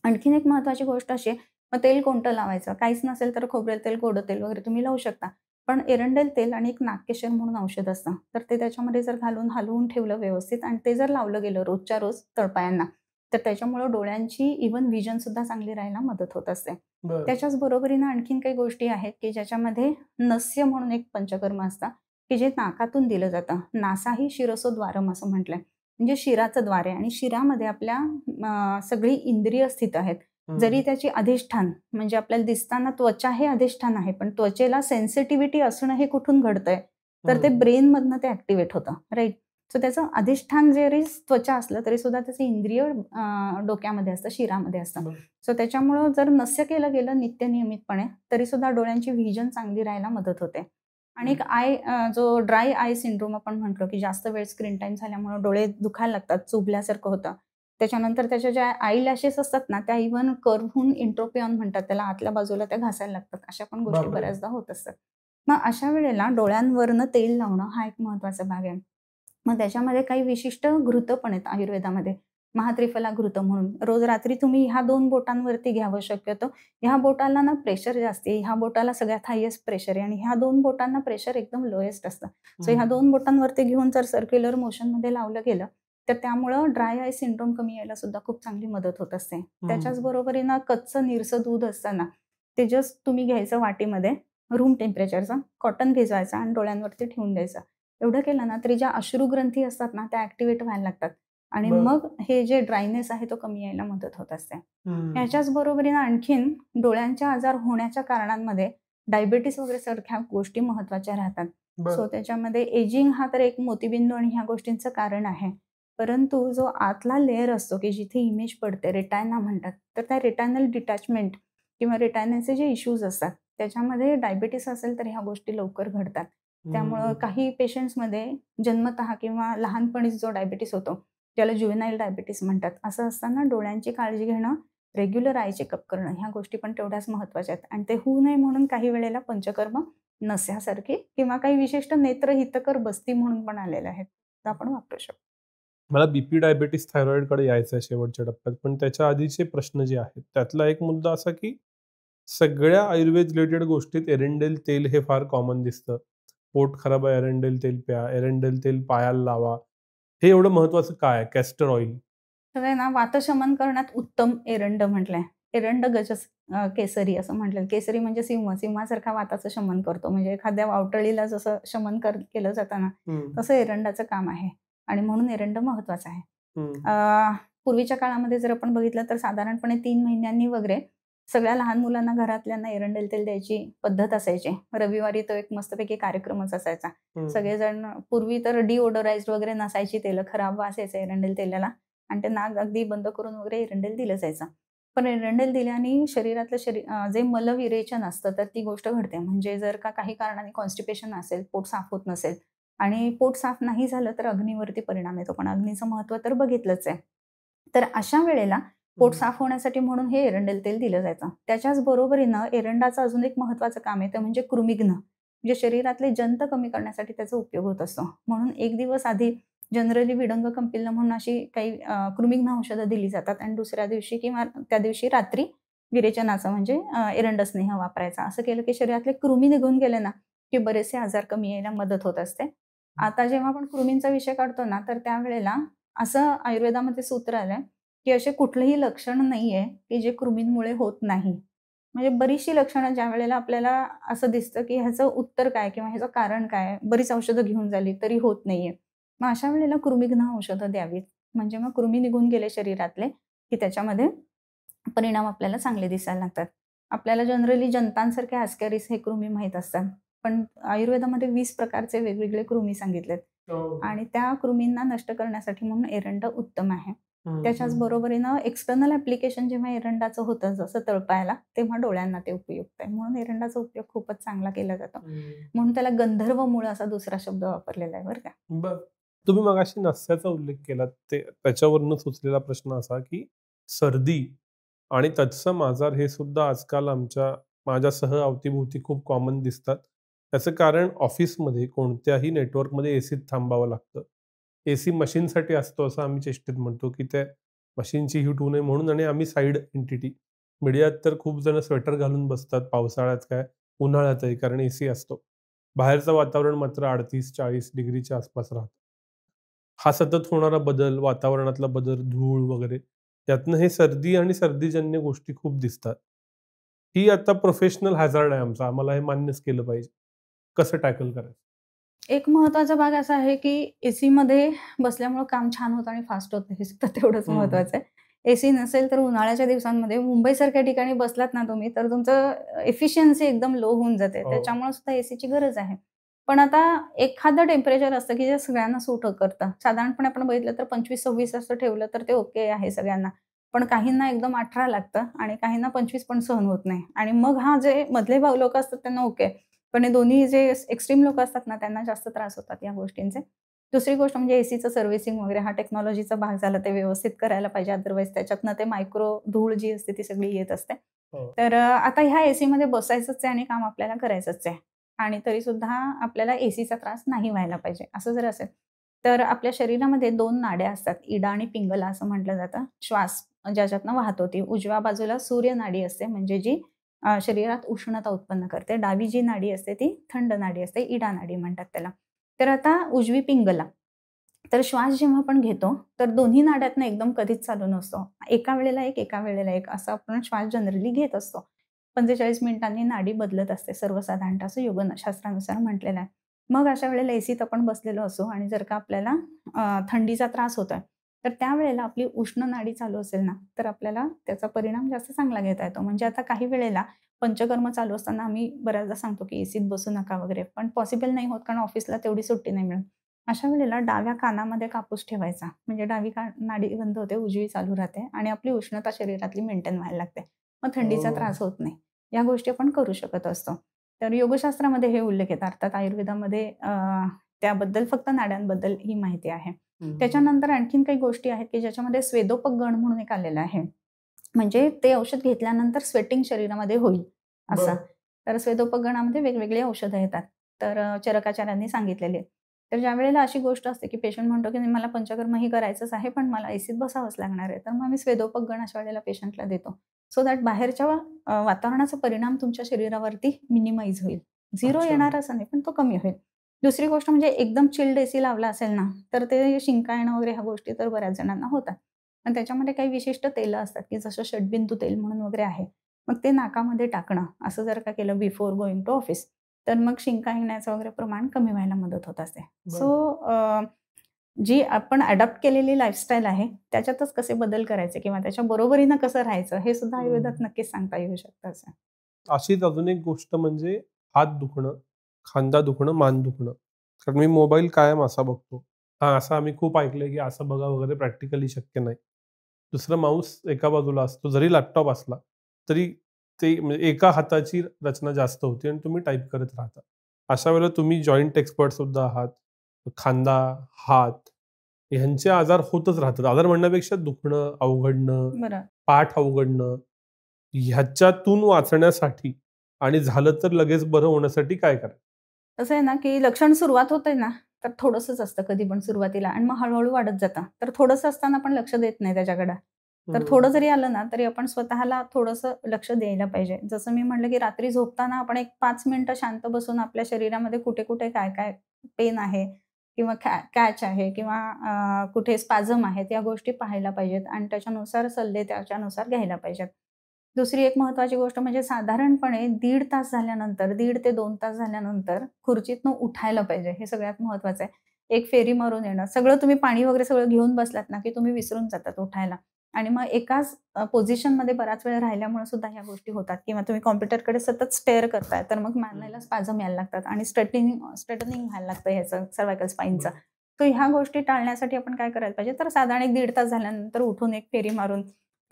आणखीन एक महत्त्वाची गोष्ट अशी मग तेल कोणतं लावायचं? काहीच नसेल तर खोबरेल तेल, गोडं तेल वगैरे तुम्ही लावू शकता. पण एरंडेल तेल आणि एक नागकेशर म्हणून औषध असतं. तर ते त्याच्यामध्ये जर घालून हलवून ठेवलं व्यवस्थित आणि ते जर लावलं गेलं रोजच्या रोज तळपायांना तर त्याच्यामुळं डोळ्यांची इव्हन व्हिजन सुद्धा चांगली राहायला मदत होत असते. त्याच्याच बरोबरीनं आणखीन काही गोष्टी आहेत की ज्याच्यामध्ये नस्य म्हणून एक पंचकर्म असतं की जे नाकातून दिलं जातं. नासा ही शिरसो द्वारम असं म्हटलंय. म्हणजे शिराचं द्वार आहे आणि शिरामध्ये आपल्या सगळी इंद्रिय स्थित आहेत. जरी त्याची अधिष्ठान म्हणजे आपल्याला दिसताना त्वचा हे अधिष्ठान आहे पण त्वचेला सेन्सिटिव्हिटी असणं हे कुठून घडतंय तर ते ब्रेनमधनं ते ॲक्टिव्हेट होतं राईट. सो त्याचं अधिष्ठान जरी त्वचा असलं तरी सुद्धा त्याचं इंद्रिय डोक्यामध्ये असतं, शिरामध्ये असतं. बरं. सो त्याच्यामुळं जर नस्य केलं गेलं नित्य नियमितपणे तरी सुद्धा डोळ्यांची व्हिजन चांगली राहायला मदत होते. आणि एक जो ड्राय आय सिंड्रोम आपण म्हटलो की जास्त वेळ स्क्रीन टाईम झाल्यामुळे डोळे दुखायला लागतात, चुबल्यासारखं होतं. त्याच्यानंतर त्याच्या ज्या आय लॅशेस असतात ना त्या इव्हन कर्व्ह होऊन इंट्रोपियॉन म्हणतात त्याला, आतल्या बाजूला त्या घासायला लागतात. अशा पण गोष्टी बापरे! बऱ्याचदा होत असतात. मग अशा वेळेला डोळ्यांवरनं तेल लावणं हा एक महत्त्वाचा भाग आहे. मग त्याच्यामध्ये काही विशिष्ट घृतं पण आहेत आयुर्वेदामध्ये. महात्रिफला घृत म्हणून. रोज रात्री तुम्ही ह्या 2 बोटांवरती घ्यावं शक्यतो. ह्या बोटाला ना प्रेशर जास्त आहे. ह्या बोटाला सगळ्यात हायेस्ट प्रेशर आहे आणि ह्या 2 बोटांना प्रेशर एकदम लोएस्ट असतं. सो ह्या 2 बोटांवरती घेऊन जर सर्क्युलर मोशनमध्ये लावलं गेलं तर त्यामुळं ड्राय आय सिंड्रोम कमी यायला सुद्धा खूप चांगली मदत होत असते. त्याच्याच बरोबरीनं कच्चं निरसं दूध असतं ना, ते जस्ट तुम्ही घ्यायचं वाटीमध्ये रूम टेम्परेचरचं, कॉटन भिजवायचं आणि डोळ्यांवरती ठेवून द्यायचं. एवढं केलं ना तरी ज्या अश्रुग्रंथी असतात ना त्या ॲक्टिव्हेट व्हायला लागतात आणि बरं. मग हे जे ड्रायनेस आहे तो कमी यायला मदत होत असते. ह्याच्याच बरोबरीनं आणखीन डोळ्यांचे आजार होण्याच्या कारणांमध्ये डायबिटीस वगैरे सारख्या गोष्टी महत्त्वाच्या राहतात. बरं. सो त्याच्यामध्ये एजिंग हा तर एक मोतीबिंदू आणि ह्या गोष्टींचं कारण आहे. परंतु जो आतला लेयर असतो की जिथे इमेज पडते, रेटायना म्हणतात, तर त्या रेटायनल डिटॅचमेंट किंवा रेटायनाचे जे इश्यूज असतात त्याच्यामध्ये डायबिटीस असेल तर ह्या गोष्टी लवकर घडतात. त्यामुळं काही पेशंट्समध्ये जन्मतः किंवा लहानपणीच जो डायबिटीस होतो ज्याला ज्युव्हेनाईल डायबिटीस म्हणतात, असं असताना डोळ्यांची काळजी घेणं, रेग्युलर आय चेकअप करणं ह्या गोष्टी पण तेवढ्याच महत्त्वाच्या आहेत. आणि ते होऊ नये म्हणून काही वेळेला पंचकर्म नस्यासारखी किंवा काही विशिष्ट नेत्रहितकर बस्ती म्हणून पण आलेल्या आहेत, तर आपण वापरू शकतो. मला बीपी, डायबिटीस, थायरॉइडकडे यायचं आहे शेवटच्या टप्प्यात. पण त्याच्या आधीचे प्रश्न जे आहेत त्यातला एक मुद्दा असा की सगळ्या आयुर्वेद रिलेटेड गोष्टीत एरंडेल तेल हे फार कॉमन दिसतं. पोट खराब आहे, एरंडेल तेल प्या, एरंडेल तेल पायाला लावा. हे एवढं महत्त्वाचं काय आहे? Castor oil. तर आहे ना वातशमन करण्यात उत्तम एरंड म्हटलंय. एरंड गजस केसरी असं म्हटलं. केसरी म्हणजे सिंह, सिंहासारखा वाताचं शमन करतो. म्हणजे एखाद्या वावटळीला जसं शमन केलं जातं ना तसं एरंडाचं काम आहे आणि म्हणून एरंड महत्त्वाचं आहे. पूर्वीच्या काळामध्ये जर आपण बघितलं तर साधारणपणे 3 महिन्यांनी वगैरे सगळ्या लहान मुलांना घरातल्यांना एरंडेल तेल द्यायची पद्धत असायची. रविवारी तो एक मस्तपैकी कार्यक्रमच असायचा. सगळेजण पूर्वी तर डिओडोराइज्ड वगैरे नसायची तेलं, खराब वास यायचा एरंडेल तेलाला आणि ते नाक अगदी बंद करून वगैरे एरंडेल दिलं जायचं. पण एरंडेल दिल्याने शरीरातलं जे मलविरेचन असतं तर ती गोष्ट घडते. म्हणजे जर का काही कारणाने कॉन्स्टिपेशन असेल, पोट साफ होत नसेल आणि पोट साफ नाही झालं तर अग्नीवरती परिणाम येतो. पण अग्नीचं महत्त्व तर बघितलंच आहे. तर अशा वेळेला पोट साफ होण्यासाठी म्हणून हे एरंडेल तेल दिलं जायचं. त्याच्याच बरोबरीनं एरंडाचं अजून एक महत्त्वाचं काम आहे ते म्हणजे कृमिघ्न. म्हणजे शरीरातले जंत कमी करण्यासाठी त्याचा उपयोग होत असतो. म्हणून एक दिवस आधी जनरली विडंग कंपिल्ल म्हणून अशी काही कृमिघ्न औषधं दिली जातात आणि दुसऱ्या दिवशी किंवा त्या दिवशी रात्री विरेचनाचं म्हणजे एरंड स्नेह वापरायचा. असं केलं की शरीरातले कृमी निघून गेले ना की बरेचसे आजार कमी यायला मदत होत असते. आता जेव्हा आपण कृमींचा विषय काढतो ना तर त्यावेळेला असं आयुर्वेदामध्ये सूत्र आलंय की असे कुठलंही लक्षण नाहीये की जे कृमींमुळे होत नाही. म्हणजे बरीचशी लक्षणं ज्या वेळेला आपल्याला असं दिसतं की ह्याचं उत्तर काय किंवा ह्याचं कारण काय, बरीच औषधं घेऊन झाली तरी होत नाहीये. मग अशा वेळेला कृमिघ्न औषधं द्यावीत. म्हणजे मग कृमी निघून गेले शरीरातले की त्याच्यामध्ये परिणाम आपल्याला चांगले दिसायला लागतात. आपल्याला जनरली जंतांसारखे ॲस्कॅरिस हे कृमी माहीत असतात. पण आयुर्वेदामध्ये 20 प्रकारचे वेगवेगळे कृमी सांगितलेत आणि त्या कृमींना नष्ट करण्यासाठी म्हणून एरंड उत्तम आहे. त्याच्याच बरोबरीनं एक्सटर्नल ॲप्लिकेशन जेव्हा एरंडाचं होतं जसं तळपायाला तेव्हा डोळ्यांना ते उपयुक्त आहे. म्हणून एरंडाचा उपयोग खूपच चांगला केला जातो. म्हणून त्याला गंधर्व मूळ असा दुसरा शब्द वापरलेला आहे बरं का. बरं. तुम्ही मगाशी नस्याचा उल्लेख केला त्याच्यावरून सुचलेला प्रश्न असा की सर्दी आणि तत्सम आजार हे सुद्धा आजकाल माझ्यासह अवतीभोवती खूप कॉमन दिसतात. त्याचं कारण ऑफिसमध्ये कोणत्याही नेटवर्कमध्ये एसीत थांबावं लागतं. एसी मशीनसाठी असतो असं आम्ही चेष्टेत म्हणतो की त्या मशीनची हीट होऊ नये म्हणून आणि आम्ही साईड एंटिटी. मीडियात तर खूप जण स्वेटर घालून बसतात पावसाळ्यात काय उन्हाळ्यातही कारण एसी असतो. बाहेरचं वातावरण मात्र 38-40 डिग्रीच्या आसपास राहतं. हा सतत होणारा बदल, वातावरणातला बदल, धूळ वगैरे यातनं हे सर्दी आणि सर्दीजन्य गोष्टी खूप दिसतात. ही आता प्रोफेशनल हॅझार्ड आहे आमचा. आम्हाला हे मान्यच केलं पाहिजे. कसं टॅकल करायचं? एक महत्त्वाचा भाग असा आहे की एसीमध्ये बसल्यामुळं काम छान होतं आणि फास्ट होतं हे सुद्धा तेवढंच महत्त्वाचं आहे. एसी नसेल तर उन्हाळ्याच्या दिवसांमध्ये मुंबईसारख्या ठिकाणी बसलात ना तुम्ही तर तुमचं एफिशियन्सी एकदम लो होऊन जाते. त्याच्यामुळे सुद्धा एसीची गरज आहे. पण आता एखादं टेम्परेचर असतं की जे सगळ्यांना सूट करतं. साधारणपणे आपण बघितलं तर 25-26 असं ठेवलं तर ते ओके आहे सगळ्यांना. पण काहींना एकदम 18 लागतं आणि काहींना 25 पण सहन होत नाही. आणि मग जे मधले लोकं असतात त्यांना ओके. पण हे दोन्ही जे एक्स्ट्रीम लोकं असतात ना, त्यांना जास्त त्रास होतात या गोष्टींचे. दुसरी गोष्ट म्हणजे एसीचं सर्व्हिसिंग वगैरे हा टेक्नॉलॉजीचा भाग झाला, ते व्यवस्थित करायला पाहिजे. अदरवाईज त्याच्यातनं ते मायक्रो धूळ जी असते ती सगळी येत असते. हो. तर आता ह्या एसीमध्ये बसायचंच आहे आणि काम आपल्याला करायचंच आहे. आणि तरीसुद्धा आपल्याला एसीचा त्रास नाही व्हायला पाहिजे. असं जर असेल, तर आपल्या शरीरामध्ये 2 नाड्या असतात. इडा आणि पिंगला असं म्हटलं जातं. श्वास ज्याच्यातनं वाहतो ती. उजव्या बाजूला सूर्य नाडी असते म्हणजे जी शरीरात उष्णता उत्पन्न करते. डावी जी नाडी असते ती थंड नाडी असते. इडा नाडी म्हणतात त्याला. तर आता उजवी पिंगला. तर श्वास जेव्हा आपण घेतो, तर दोन्ही नाड्यातनं एकदम कधीच चालू नसतो. एका वेळेला एक, एका वेळेला एक असा आपण श्वास जनरली घेत असतो. 45 मिनिटांनी नाडी बदलत असते सर्वसाधारणतः असं योगशास्त्रानुसार म्हटलेलं आहे. मग अशा वेळेला एसीत आपण बसलेलो असू आणि जर का आपल्याला थंडीचा त्रास होतोय, तर त्यावेळेला आपली उष्ण नाडी चालू असेल ना, तर आपल्याला त्याचा परिणाम जास्त चांगला घेता येतो. म्हणजे आता काही वेळेला पंचकर्म चालू असताना आम्ही बऱ्याचदा सांगतो, की एसीत बसू नका वगैरे, पण पॉसिबल नाही होत कारण ऑफिसला तेवढी सुट्टी नाही मिळत. अशा वेळेला डाव्या कानामध्ये कापूस ठेवायचा. म्हणजे डावी नाडी बंद होते, उजवी चालू राहते आणि आपली उष्णता शरीरातली मेंटेन व्हायला लागते. मग थंडीचा त्रास होत नाही. या गोष्टी आपण करू शकत असतो. तर योगशास्त्रामध्ये हे उल्लेख आहेत. अर्थात आयुर्वेदामध्ये त्याबद्दल फक्त नाड्यांबद्दल ही माहिती आहे. त्याच्यानंतर आणखीन काही गोष्टी आहेत, की ज्याच्यामध्ये स्वेदोपक गण म्हणून एक आलेलं आहे. म्हणजे ते औषध घेतल्यानंतर स्वेटिंग शरीरामध्ये होईल असं. तर स्वेदोपक गणामध्ये वेगवेगळी औषधं येतात. तर चरकाचार्यांनी सांगितलेली आहेत. तर ज्यावेळेला अशी गोष्ट असते, की पेशंट म्हणतो, की नाही मला पंचकर्मही करायचंच आहे, पण मला एसीत बसावंच लागणार आहे. तर मग आम्ही स्वेदोपक गण अशा वेळेला पेशंटला देतो. सो दॅट बाहेरच्या वातावरणाचा परिणाम तुमच्या शरीरावरती मिनिमाइज होईल. 0 अच्छा. येणार असं नाही, पण तो कमी होईल. दुसरी गोष्ट म्हणजे एकदम चिल्ड एसी लावला असेल ना, तर ते शिंका येणं वगैरे ह्या गोष्टी तर बऱ्याच जणांना होतात. आणि त्याच्यामध्ये काही विशिष्ट तेलं असतात, की जसं षडबिंदू तेल म्हणून वगैरे आहे. मग ते नाकामध्ये टाकणं, असं जर का केलं बिफोर गोइंग टू ऑफिस, तर मग शिंका येण्याचं वगैरे प्रमाण कमी व्हायला मदत होत असते. सो जी आपण अडॉप्ट केलेली लाईफस्टाईल आहे, त्याच्यातच कसे बदल करायचे किंवा त्याच्या बरोबरीनं कसं राहायचं, हे सुद्धा आयुर्वेदात नक्कीच सांगता येऊ शकतं असं. अशीच अजून एक गोष्ट म्हणजे हात दुखणं, खांदा दुखणं, मान दुखणं. कारण मी मोबाईल कायम असा बघतो. असं आम्ही खूप ऐकलंय, की असं बघा वगैरे प्रॅक्टिकली शक्य नाही. दुसरं माऊस एका बाजूला असतो. जरी लॅपटॉप असला, तरी ते म्हणजे एका हाताची रचना जास्त होती आणि तुम्ही टाइप करत राहता. अशा वेळेला तुम्ही जॉइंट एक्सपर्ट सुद्धा आहात. खांदा, हात ह्यांचे आजार होतच राहतात. आजार म्हणण्यापेक्षा दुखणं, अवघडणं, बरं. पाठ अवघडणं, ह्याच्यातून वाचण्यासाठी आणि झालं तर लगेच बरं होण्यासाठी काय करायचं? कसं आहे ना, की लक्षण सुरुवात होते ना, तर थोडंसंच असतं कधी पण सुरुवातीला आणि मग हळू वाढत जातं. तर थोडंसं असताना आपण लक्ष देत नाही त्याच्याकडं. तर थोडं जरी आलं ना, तरी आपण स्वतःला थोडंसं लक्ष द्यायला पाहिजे. जसं मी म्हटलं, की रात्री झोपताना आपण एक 5 मिनिटं शांत बसून आपल्या शरीरामध्ये कुठे-कुठे काय-काय पेन आहे किंवा कॅच आहे किंवा कुठे स्पाझम आहेत, या गोष्टी पाहायला पाहिजेत आणि त्याच्यानुसार सल्ले त्याच्यानुसार घ्यायला पाहिजेत. दुसरी एक महत्त्वाची गोष्ट म्हणजे साधारणपणे 1.5 तास झाल्यानंतर, 1.5 ते 2 तास झाल्यानंतर खुर्चीतनं उठायला पाहिजे. हे सगळ्यात महत्त्वाचं आहे. एक फेरी मारून येणं. सगळं तुम्ही पाणी वगैरे सगळं घेऊन बसलात ना, की तुम्ही विसरून जातात उठायला आणि मग एकाच पोझिशनमध्ये बराच वेळ राहिल्यामुळे सुद्धा ह्या गोष्टी होतात किंवा तुम्ही कॉम्प्युटरकडे सतत स्टेअर करताय, तर मग मानेला स्पाझम यायला लागतात आणि स्ट्रेटनिंग व्हायला लागतं ह्याचं सर्व्हायकल स्पाईनचं. तर ह्या गोष्टी टाळण्यासाठी आपण काय करायला पाहिजे, तर साधारण 1-1.5 तास झाल्यानंतर उठून एक फेरी मारून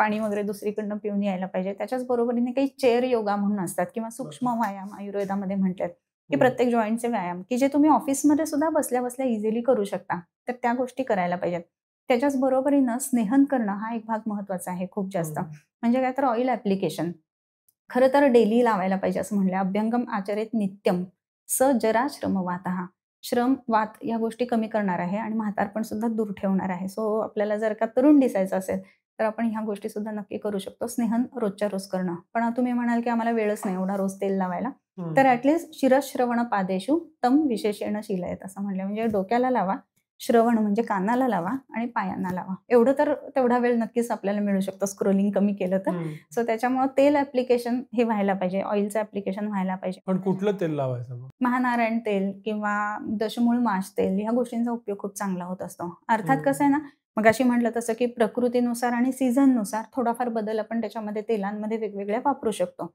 पाणी वगैरे दुसरीकडनं पिऊन यायला पाहिजे. त्याच्याच बरोबरीने काही चेअर योगा म्हणून असतात किंवा सूक्ष्म व्यायाम आयुर्वेदामध्ये म्हटलेत, की प्रत्येक जॉइंटचे व्यायाम, की जे तुम्ही ऑफिसमध्ये सुद्धा बसल्या-बसल्या इझिली करू शकता. तर त्या गोष्टी करायला पाहिजेत. त्याच्याच बरोबरीनं स्नेहन करणं हा एक भाग महत्त्वाचा आहे खूप जास्त. म्हणजे काय तर ऑइल ॲप्लिकेशन. खरं तर डेली लावायला पाहिजे असं म्हणलं. अभ्यंगम आचरेत नित्यम, स जरा श्रमवातः. श्रम, वात या गोष्टी कमी करणार आहे आणि म्हातारपण सुद्धा दूर ठेवणार आहे. सो आपल्याला जर का तरुण दिसायचं असेल, तर आपण ह्या गोष्टी सुद्धा नक्की करू शकतो. स्नेहन रोजच्या रोज करणं. पण तुम्ही म्हणाल, की आम्हाला वेळच नाही एवढा रोज तेल लावायला. तर ॲटलीस्ट शिरश्रवण पादेषु तम विशेषेण शीलयेत असं म्हटलं. म्हणजे डोक्याला लावा, श्रवण म्हणजे कानाला लावा आणि पायांना लावा. एवढं तर तेवढा वेळ नक्कीच आपल्याला मिळू शकतो स्क्रोलिंग कमी केलं तर. सो त्याच्यामुळे तेल ॲप्लिकेशन हे व्हायला पाहिजे. ऑइलचं ॲप्लिकेशन व्हायला पाहिजे. पण कुठलं तेल लावायचं मग? महानारायण तेल किंवा दशमूळ माश तेल ह्या गोष्टींचा उपयोग खूप चांगला होत असतो. अर्थात कसं आहे ना, मगाशी म्हटलं तसं, की प्रकृतीनुसार आणि सीझननुसार थोडाफार बदल आपण त्याच्यामध्ये तेलांमध्ये वेगवेगळ्या वापरू शकतो.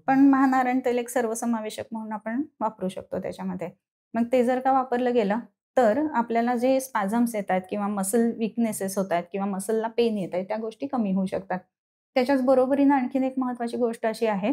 पण महानारायण तेल एक सर्वसमावेशक म्हणून आपण वापरू शकतो त्याच्यामध्ये. मग ते जर का वापरलं गेलं तर आपल्याला जे स्पॅझम्स येत आहेत किंवा मसल विकनेसेस होत आहेत किंवा मसलला पेन येत आहे त्या गोष्टी कमी होऊ शकतात. त्याच्याच बरोबरीनं आणखीन एक महत्त्वाची गोष्ट अशी आहे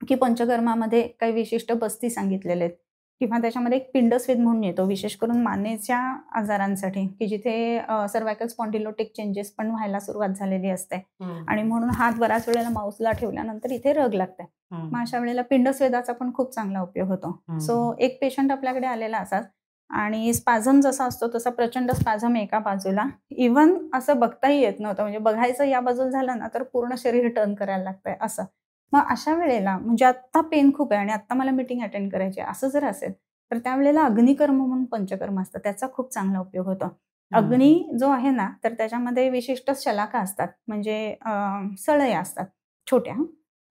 की पंचकर्मामध्ये काही विशिष्ट बस्ती सांगितलेले आहेत किंवा त्याच्यामध्ये एक पिंडस्वेद म्हणून येतो विशेष करून मानेच्या आजारांसाठी की जिथे सर्वायकल स्पॉन्डिलोटिक चेंजेस पण व्हायला सुरुवात झालेली असते आणि म्हणून हात बऱ्याच वेळेला माऊसला ठेवल्यानंतर इथे रग लागते. मग अशा वेळेला पिंडस्वेदाचा पण खूप चांगला उपयोग होतो. सो एक पेशंट आपल्याकडे आलेला असाच आणि स्पॅझम जसा असतो तसा प्रचंड स्पॅझम एका बाजूला इव्हन असं बघताही येत नव्हतं, म्हणजे बघायचं या बाजूला झालं ना तर पूर्ण शरीर टर्न करायला लागतंय असं. मग अशा वेळेला म्हणजे आत्ता पेन खूप आहे आणि आत्ता मला मीटिंग अटेंड करायची असं जर असेल तर त्यावेळेला अग्निकर्म म्हणून पंचकर्म असतं त्याचा खूप चांगला उपयोग होतो. अग्नी जो आहे ना तर त्याच्यामध्ये विशिष्ट शलाका असतात म्हणजे सळया असतात छोट्या,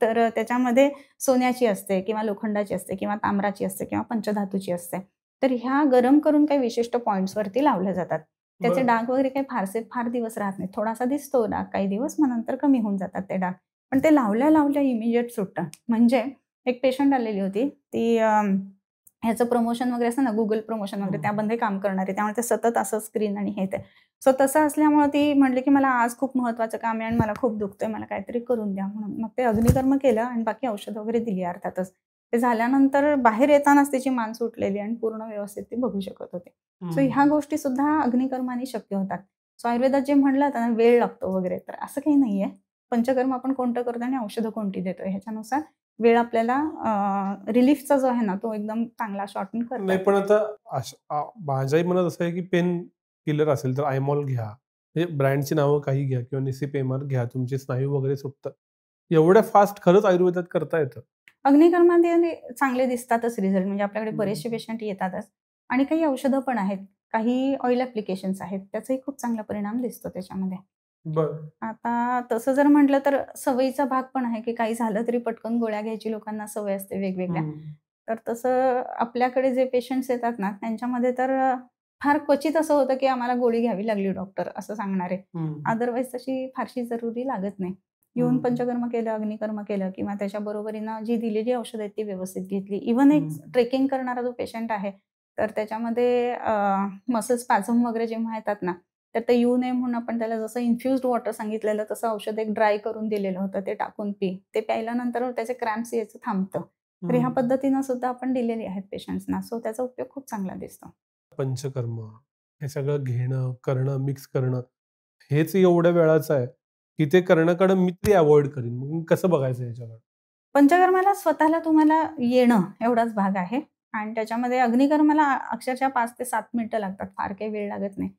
तर त्याच्यामध्ये सोन्याची असते किंवा लोखंडाची असते किंवा ताम्राची असते किंवा पंचधातूची असते. तर ह्या गरम करून काही विशिष्ट पॉईंट्सवरती लावल्या जातात. त्याचे डाग वगैरे काही फार दिवस राहत नाही, थोडासा दिसतो डाग काही दिवस, मग नंतर कमी होऊन जातात ते डाग, पण ते लावल्या लावल्या इमिजिएट सुटतं. म्हणजे एक पेशंट आलेली होती ती ह्याचं प्रमोशन वगैरे असतं ना गुगल प्रमोशन वगैरे त्यामध्ये काम करणारे, त्यामुळे ते सतत असं स्क्रीन आणि हे ते. सो तसं असल्यामुळे ती म्हटली की मला आज खूप महत्त्वाचं काम आहे आणि मला खूप दुखतंय, मला काहीतरी करून द्या म्हणून. मग ते अग्निकर्म केलं आणि बाकी औषधं वगैरे दिली अर्थातच. ते झाल्यानंतर बाहेर येतानाच तिची मान सुटलेली आणि पूर्ण व्यवस्थित ती बघू शकत होते. सो ह्या गोष्टी सुद्धा अग्निकर्माने शक्य होतात. सो आयुर्वेदात जे म्हणलं होतं ना वेळ लागतो वगैरे, तर असं काही नाहीये. पंचकर्म आपण कोणतं करतो आणि औषधं कोणती देतोय ह्याच्यानुसार वेळ आपल्याला रिलीफचा जो आहे ना तो एकदम चांगला शॉर्टन करतो. नाही पण आता माझ्याही मनात असं आहे की पेन किलर असेल तर आयमॉल घ्या, हे ब्रँडची नावं काही घ्या किंवा निसिपेमर घ्या, तुमचे स्नायू वगैरे सुटतात. एवढ्या फास्ट खरंच आयुर्वेदात करता येतं. अग्निकर्मामध्ये चांगले दिसतातच रिझल्ट, म्हणजे आपल्याकडे बरेचसे पेशंट येतातच आणि काही औषधं पण आहेत, काही ऑइल ॲप्लिकेशन्स आहेत, त्याचाही खूप चांगला परिणाम दिसतो त्याच्यामध्ये. आता तसं जर म्हटलं तर सवयीचा भाग पण आहे की काही झालं तरी पटकन गोळ्या घ्यायची लोकांना सवय असते वेगवेगळ्या. तर तसं आपल्याकडे जे पेशंट्स येतात ना त्यांच्यामध्ये तर फार क्वचित असं होतं की आम्हाला गोळी घ्यावी लागली डॉक्टर असं सांगणारे. अदरवाईज तशी फारशी जरुरी लागत नाही. येऊन पंचकर्म केलं, अग्निकर्म केलं किंवा त्याच्या बरोबरीनं जी दिलेली औषधं आहेत ती व्यवस्थित घेतली. इव्हन एक ट्रेकिंग करणारा जो पेशंट आहे तर त्याच्यामध्ये मसल स्पॅझम वगैरे जेव्हा येतात ना तर ते येऊ नये म्हणून आपण त्याला जसं इन्फ्युज्ड वॉटर सांगितलेलं तसं औषध एक ड्राय करून दिलेलं होतं, ते टाकून पी. ते प्यायल्यानंतर त्याचे क्रॅम्प्स यायचं थांबतं. तर ह्या पद्धतीनं सुद्धा आपण दिलेली आहेत पेशंट्सना. सो त्याचा उपयोग खूप चांगला दिसतो. पंचकर्म हे सगळं घेणं, करणं, मिक्स करणं हेच एवढ्या वेळाचं आहे की ते करण्याकडे मी तरी अवॉइड करीन. मग कसं बघायचं याच्याकडे? पंचकर्माला स्वतःला तुम्हाला येणं एवढाच भाग आहे आणि त्याच्यामध्ये अग्निकर्माला अक्षरशः 5 ते 7 मिनिटं लागतात, फार काही वेळ लागत नाही.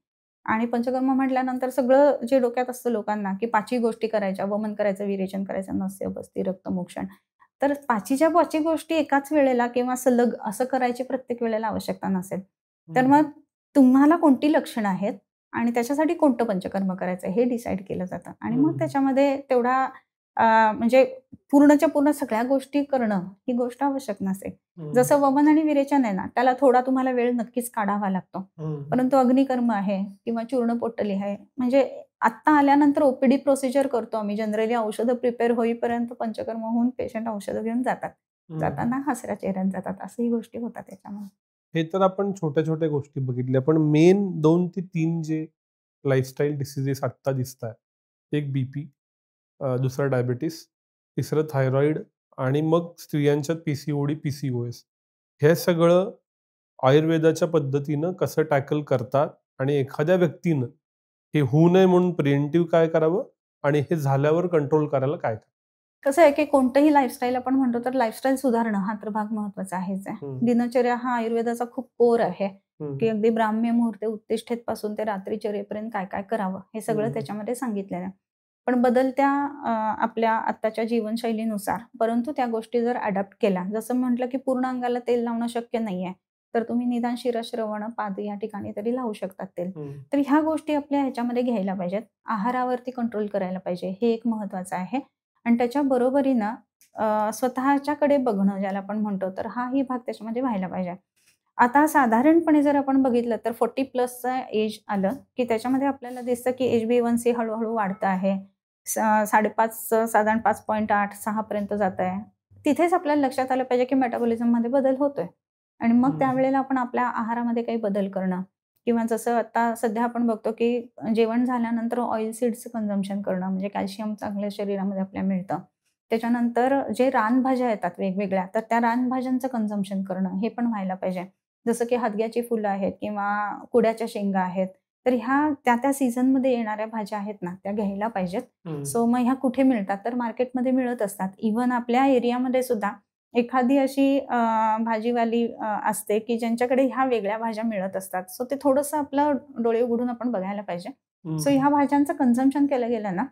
आणि पंचकर्म म्हटल्यानंतर सगळं जे डोक्यात असतं लोकांना की 5ही गोष्टी करायच्या, वमन करायचं, विरेचन करायचं, नस्य, बस्ती, रक्तमोक्षण. तर 5च्या 5 गोष्टी एकाच वेळेला किंवा सलग असं करायची प्रत्येक वेळेला आवश्यकता नसेल. तर मग तुम्हाला कोणती लक्षणं आहेत आणि त्याच्यासाठी कोणतं पंचकर्म करायचं हे डिसाईड केलं जातं आणि मग त्याच्यामध्ये तेवढा म्हणजे पूर्णच्या पूर्ण सगळ्या गोष्टी करणं ही गोष्ट आवश्यक नसेल. जसं वमन आणि विरेचन आहे ना त्याला थोडा तुम्हाला वेळ नक्कीच काढावा लागतो. परंतु अग्निकर्म आहे किंवा चूर्णपोटली आहे, म्हणजे आत्ता आल्यानंतर ओपीडी प्रोसिजर करतो आम्ही जनरली. औषधं प्रिपेअर होईपर्यंत पंचकर्म होऊन पेशंट औषधं घेऊन जातात. जाताना हसऱ्या चेहऱ्यात जातात. असंही गोष्टी होतात त्याच्यामध्ये. हे तर आपण छोट्या छोट्या गोष्टी बघितल्या, पण मेन 2 ते 3 जे लाईफस्टाईल डिसिजेस आत्ता दिसत आहेत, एक बीपी, दुसरा डायबिटीस, तिसरं थायरॉइड आणि मग स्त्रियांच्यात पीसीओडी, पीसीओएस. हे सगळं आयुर्वेदाच्या पद्धतीनं कसं टॅकल करतात आणि एखाद्या व्यक्तीनं हे होऊ नये म्हणून प्रिव्हेंटिव्ह काय करावं आणि हे झाल्यावर कंट्रोल करायला काय करावं? कसं आहे की कोणतंही लाईफस्टाईल आपण म्हणतो तर लाईफस्टाईल सुधारणं हा तर भाग महत्वाचा आहेच आहे. दिनचर्या हा आयुर्वेदाचा खूप कोर आहे की अगदी ब्राह्म्य मुहूर्ते उत्तिष्ठेत पासून ते रात्रीचर्येपर्यंत काय काय करावं हे सगळं त्याच्यामध्ये सांगितलेलं आहे. पण बदलत्या आपल्या आत्ताच्या जीवनशैलीनुसार परंतु त्या गोष्टी जर अडॅप्ट केल्या, जसं म्हटलं की पूर्ण अंगाला तेल लावणं शक्य नाहीये, तर तुम्ही निदान शिरश्रवण, पाद या ठिकाणी तरी लावू शकतात तेल. तर ह्या गोष्टी आपल्या ह्याच्यामध्ये घ्यायला पाहिजेत. आहारावरती कंट्रोल करायला पाहिजे, हे एक महत्वाचं आहे. आणि त्याच्या बरोबरीनं स्वतःच्याकडे बघणं ज्याला आपण म्हणतो तर हाही भाग त्याच्यामध्ये व्हायला पाहिजे. आता साधारणपणे जर आपण बघितलं तर 40+ एज आलं की त्याच्यामध्ये आपल्याला दिसतं की HbA1c हळूहळू वाढतं आहे. 5.5 साधारण 5.8, 6 पर्यंत जात आहे. तिथेच आपल्याला लक्षात आलं पाहिजे की मेटाबॉलिझममध्ये बदल होतोय. आणि मग हम्म. त्यावेळेला आपण आपल्या आहारामध्ये काही बदल करणं किंवा जसं आता सध्या आपण बघतो की जेवण झाल्यानंतर ऑइल सीड्सचं कन्झम्पशन करणं म्हणजे कॅल्शियम चांगल्या शरीरामध्ये आपल्याला मिळतं. त्याच्यानंतर जे रानभाज्या येतात वेगवेगळ्या, तर त्या रानभाज्यांचं कन्झम्पशन करणं हे पण व्हायला पाहिजे. जसं की हदग्याची फुलं आहेत किंवा कुड्याच्या शेंगा आहेत. तर ह्या त्या सीझनमध्ये येणाऱ्या भाज्या आहेत ना, त्या घ्यायला पाहिजेत. सो मग ह्या कुठे मिळतात? तर मार्केटमध्ये मिळत असतात. इव्हन आपल्या एरियामध्ये सुद्धा एखादी अशी भाजीवाली असते की ज्यांच्याकडे ह्या वेगळ्या भाज्या मिळत असतात. सो ते थोडंसं आपलं डोळे उघडून आपण बघायला पाहिजे. सो ह्या भाज्यांचं कन्झम्पशन केलं गेलं ना,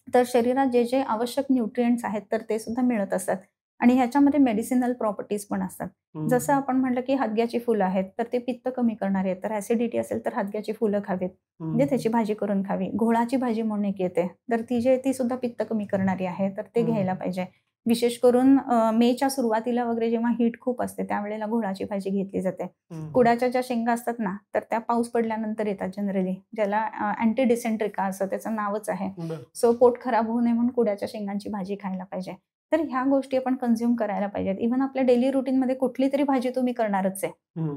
तर शरीरात जे जे आवश्यक न्यूट्रिएंट्स आहेत तर ते सुद्धा मिळत असतात आणि ह्याच्यामध्ये मेडिसिनल प्रॉपर्टीज पण असतात. जसं आपण म्हटलं की हदग्याची फुलं आहेत तर ते पित्त कमी करणारे आहेत. तर ॲसिडिटी असेल तर हदग्याची फुलं खावीत, म्हणजे त्याची भाजी करून खावी. घोळाची भाजी म्हणून एक येते, तर ती जी आहे ती सुद्धा पित्त कमी करणारी आहे, तर ते घ्यायला पाहिजे. विशेष करून मेच्या सुरुवातीला वगैरे जेव्हा हीट खूप असते त्यावेळेला घोळाची भाजी घेतली जाते. कुडाच्या ज्या शेंगा असतात ना, तर त्या पाऊस पडल्यानंतर येतात जनरली, ज्याला अँटी डिसेंट्रिका असं त्याचं नावच आहे. सो पोट खराब होऊ नये म्हणून कुड्याच्या शेंगांची भाजी खायला पाहिजे. तर ह्या गोष्टी आपण कन्झ्युम करायला पाहिजेत. इव्हन आपल्या डेली रुटीनमध्ये कुठली तरी भाजी तुम्ही करणारच आहे,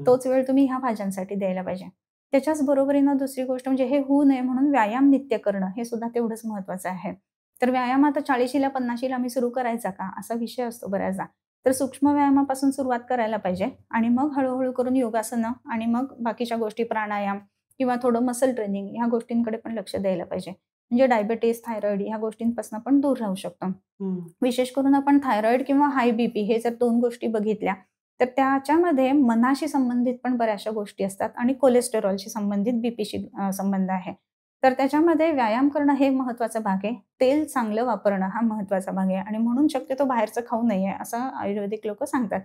तोच वेळ तुम्ही ह्या भाज्यांसाठी द्यायला पाहिजे. त्याच्याच बरोबरीनं दुसरी गोष्ट म्हणजे हे होऊ नये म्हणून व्यायाम नित्य करणं हे सुद्धा तेवढंच महत्वाचं आहे. तर व्यायाम आता 40ला 50ला मी सुरू करायचा का असा विषय असतो बऱ्याचदा. तर सूक्ष्म व्यायामापासून सुरुवात करायला पाहिजे आणि मग हळूहळू करून योगासनं आणि मग बाकीच्या गोष्टी प्राणायाम किंवा थोडं मसल ट्रेनिंग ह्या गोष्टींकडे पण लक्ष द्यायला पाहिजे. म्हणजे डायबिटीज, थायरॉइड ह्या गोष्टींपासून आपण दूर राहू शकतो. विशेष करून आपण थायरॉइड किंवा हाय बीपी हे जर 2 गोष्टी बघितल्या तर त्याच्यामध्ये मनाशी संबंधित पण बऱ्याचशा गोष्टी असतात आणि कोलेस्टेरॉलशी संबंधित बीपीशी संबंध आहे. तर त्याच्यामध्ये व्यायाम करणं हे महत्वाचा भाग आहे. तेल चांगलं वापरणं हा महत्वाचा भाग आहे आणि म्हणून शक्यतो बाहेरचं खाऊ नये असं आयुर्वेदिक लोक सांगतात.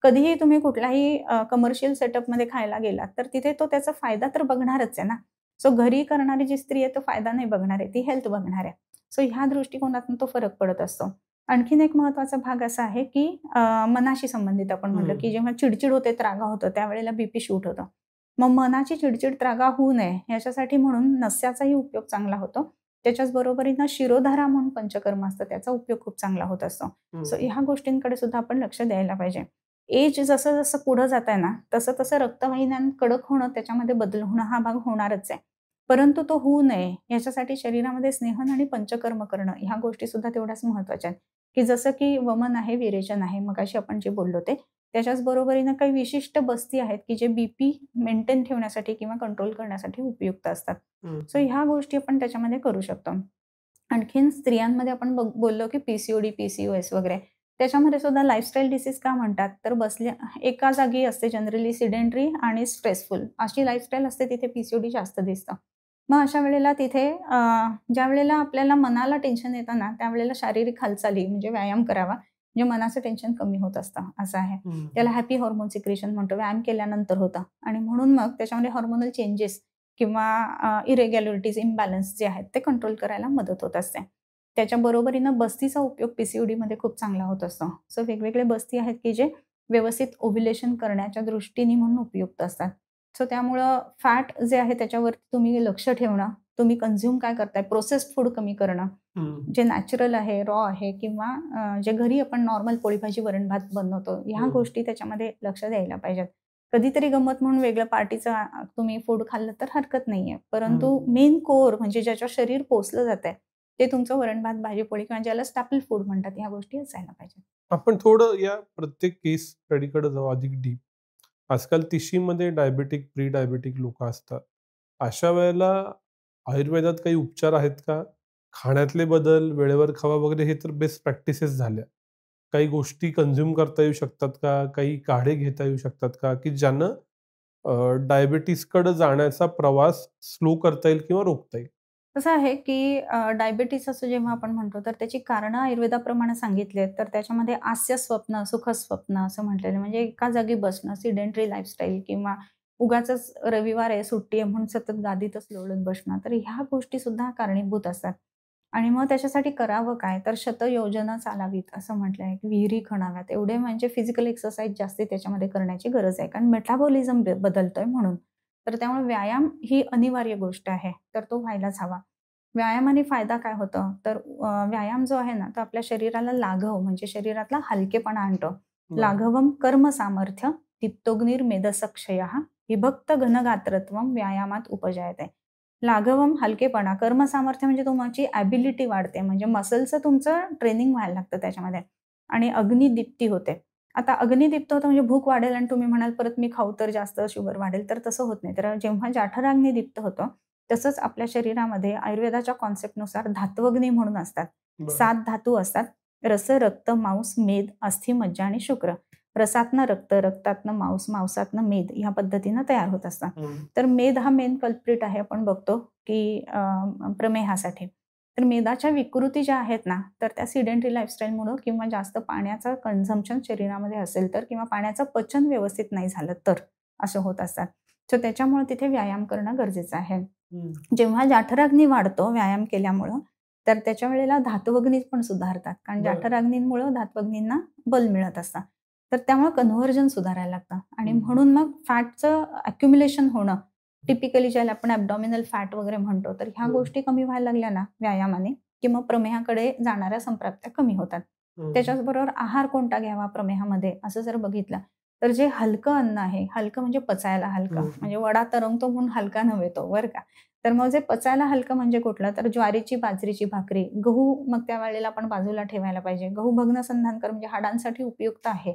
कधीही तुम्ही कुठल्याही कमर्शियल सेटअपमध्ये खायला गेलात तर तिथे तो त्याचा फायदा तर बघणारच आहे ना. सो घरी करणारी जी स्त्री आहे तो फायदा नाही बघणार आहे, ती हेल्थ बघणार आहे. सो ह्या दृष्टिकोनातून तो फरक पडत असतो. आणखीन एक महत्वाचा भाग असा आहे की मनाशी संबंधित आपण म्हटलं की जेव्हा चिडचिड होते, त्रागा होतं त्यावेळेला बीपी शूट होतं. मग मनाची चिडचिड, त्रागा होऊ नये याच्यासाठी म्हणून नस्याचाही उपयोग चांगला होतो. त्याच्याच बरोबरीनं शिरोधारा म्हणून पंचकर्म असतं, त्याचा उपयोग खूप चांगला होत असतो. सो ह्या गोष्टींकडे सुद्धा आपण लक्ष द्यायला पाहिजे. एज जसं जसं पुढं जात आहे ना, तसं तसं रक्तवाहिन्या कडक होणं, त्याच्यामध्ये बदल होणं हा भाग होणारच आहे. परंतु तो होऊ नये याच्यासाठी शरीरामध्ये स्नेहन आणि पंचकर्म करणं ह्या गोष्टी सुद्धा तेवढ्याच महत्वाच्या आहेत. की जसं की वमन आहे, विरेचन आहे, मगाशी आपण जे बोललो ते. त्याच्याच बरोबरीनं काही विशिष्ट बस्ती आहेत की जे बीपी मेंटेन ठेवण्यासाठी किंवा कंट्रोल करण्यासाठी उपयुक्त असतात. सो ह्या गोष्टी आपण त्याच्यामध्ये करू शकतो. आणखीन स्त्रियांमध्ये आपण बोललो की पीसीओडी, पीसीओएस वगैरे त्याच्यामध्ये सुद्धा लाईफस्टाईल डिसीज का म्हणतात तर बसल्या एका जागी असते, जनरली सिडेंटरी आणि स्ट्रेसफुल अशी लाईफस्टाईल असते, तिथे पीसीओडी जास्त दिसतं. मग अशा वेळेला तिथे ज्या वेळेला आपल्याला मनाला टेन्शन येतं ना त्यावेळेला शारीरिक हालचाली म्हणजे व्यायाम करावा, म्हणजे मनाचं टेन्शन कमी होत असतं असं आहे. त्याला हॅपी हॉर्मोन सिक्रेशन म्हणतो, व्यायाम केल्यानंतर होतं आणि म्हणून मग त्याच्यामध्ये हॉर्मोनल चेंजेस किंवा इरेग्युलरिटीज, इम्बॅलन्स जे आहेत ते कंट्रोल करायला मदत होत असते. त्याच्या बरोबरीनं बस्तीचा उपयोग पीसीओडीमध्ये खूप चांगला होत असतो. सो वेगवेगळे बस्ती आहेत की जे व्यवस्थित ओव्ह्युलेशन करण्याच्या दृष्टीने म्हणून उपयुक्त असतात. सो त्यामुळं फॅट जे आहे त्याच्यावरती तुम्ही लक्ष ठेवणं, तुम्ही कन्झ्युम काय करताय, प्रोसेस्ड फूड कमी करणं, जे नॅचरल आहे, रॉ आहे किंवा जे घरी आपण नॉर्मल पोळी भाजी, वरण भात बनवतो ह्या गोष्टी त्याच्यामध्ये लक्ष द्यायला पाहिजेत. कधीतरी गंमत म्हणून वेगळं पार्टीचं तुम्ही फूड खाल्लं तर हरकत नाहीये, परंतु मेन कोर म्हणजे ज्याच्यावर शरीर पोचलं जात आहे ते तुमचं वरण भात, भाजी पोळी किंवा ज्याला स्टॅपल फूड म्हणतात ह्या गोष्टी असायला पाहिजेत. आपण थोडं या प्रत्येक केस स्टडीकडे जाऊ अधिक डीप. आजकाल 30मध्ये डायबेटिक, प्री डायबेटिक लोक असतात. अशा वेळेला आयुर्वेदात काही उपचार आहेत का? खाण्यातले बदल, वेळेवर खावा वगैरे हे तर बेस्ट प्रॅक्टिसेस झाल्या. काही गोष्टी कन्झ्युम करता येऊ शकतात का? काही काढे घेता येऊ शकतात का? की ज्यानं डायबिटीसकडे जाण्याचा प्रवास स्लो करता येईल किंवा रोखता येईल? कसं आहे की डायबिटीस असं जेव्हा आपण म्हणतो तर त्याची कारणं आयुर्वेदाप्रमाणे सांगितली आहेत. तर त्याच्यामध्ये आस्य स्वप्न, सुख स्वप्न असं म्हटलेलं म्हणजे एका जागी बसणं, सिडेंटरी लाईफस्टाईल किंवा उगाचच रविवार आहे, सुट्टी आहे म्हणून सतत गादीतच लोळत बसणं. तर ह्या गोष्टी सुद्धा कारणीभूत असतात. आणि मग त्याच्यासाठी करावं काय तर शतयोजना चालावीत असं म्हटलंय. विहिरी खणाव्यात, एवढे म्हणजे फिजिकल एक्सरसाइज जास्ती त्याच्यामध्ये करण्याची गरज आहे, कारण मेटाबॉलिझम बदलतोय म्हणून. तर त्यामुळे व्यायाम ही अनिवार्य गोष्ट आहे, तर तो व्हायलाच हवा. व्यायामाने फायदा काय होतं तर व्यायाम जो आहे ना तो आपल्या शरीराला लाघव म्हणजे शरीरातला हलकेपणा आणतो. लाघवम कर्म सामर्थ्य दीप्तोग्निर्मेधसक्षयः विभक्त घनगात्रत्वम व्यायामात उपजायते. लाघवम हलकेपणा, कर्मसामर्थ्य म्हणजे तुमची ॲबिलिटी वाढते, म्हणजे मसलचं तुमचं ट्रेनिंग व्हायला लागतं त्याच्यामध्ये. आणि अग्निदीप्ती होते. आता अग्निदीप्त होतं म्हणजे भूक वाढेल आणि तुम्ही म्हणाल परत मी खाऊ तर जास्त शुगर वाढेल, तर तसं होत नाही. तर जेव्हा जाठराग्निदीप्त होतं तसंच आपल्या शरीरामध्ये आयुर्वेदाच्या कॉन्सेप्टनुसार धात्वग्नी म्हणून असतात. 7 धातू असतात. रस, रक्त, मांस, मेद, अस्थि, मज्जा आणि शुक्र. रसातनं रक्त, रक्तातनं मांस, मांसातनं मेद ह्या पद्धतीनं तयार होत असतात. तर मेद हा मेन कल्प्रिट आहे, आपण बघतो की प्रमेहासाठी. तर मेदाच्या विकृती ज्या आहेत ना, तर त्या सिडेंटरी लाईफस्टाईलमुळं किंवा जास्त पाण्याचं कन्झम्पशन शरीरामध्ये असेल तर, किंवा पाण्याचं पचन व्यवस्थित नाही झालं तर असं होत असतात. सो त्याच्यामुळे तिथे व्यायाम करणं गरजेचं आहे. जेव्हा जाठराग्नी वाढतो व्यायाम केल्यामुळं, तर त्याच्या वेळेला धात्वग्नी पण सुधारतात, कारण जाठराग्नींमुळं धात्वग्नींना बल मिळत असतं. तर त्यामुळे कन्व्हर्जन सुधारायला लागतं आणि म्हणून मग फॅटचं अक्युम्युलेशन होणं, टिपिकली ज्याला आपण ॲब्डॉमिनल फॅट वगैरे म्हणतो, तर ह्या गोष्टी कमी व्हायला लागल्या ना व्यायामाने, की मग प्रमेहाकडे जाणाऱ्या संप्राप्त्या कमी होतात. त्याच्याचबरोबर आहार कोणता घ्यावा प्रमेहामध्ये असं जर बघितलं तर जे हलकं अन्न आहे, हलकं म्हणजे पचायला हलकं, म्हणजे वडा तरंगतो म्हणून हलका नव्हे तो, बरं का. तर मग जे पचायला हलकं म्हणजे कुठलं, तर ज्वारीची बाजरीची भाकरी, गहू मग त्या वेळेला आपण बाजूला ठेवायला पाहिजे. गहू भग्नसंधानकर म्हणजे हाडांसाठी उपयुक्त आहे,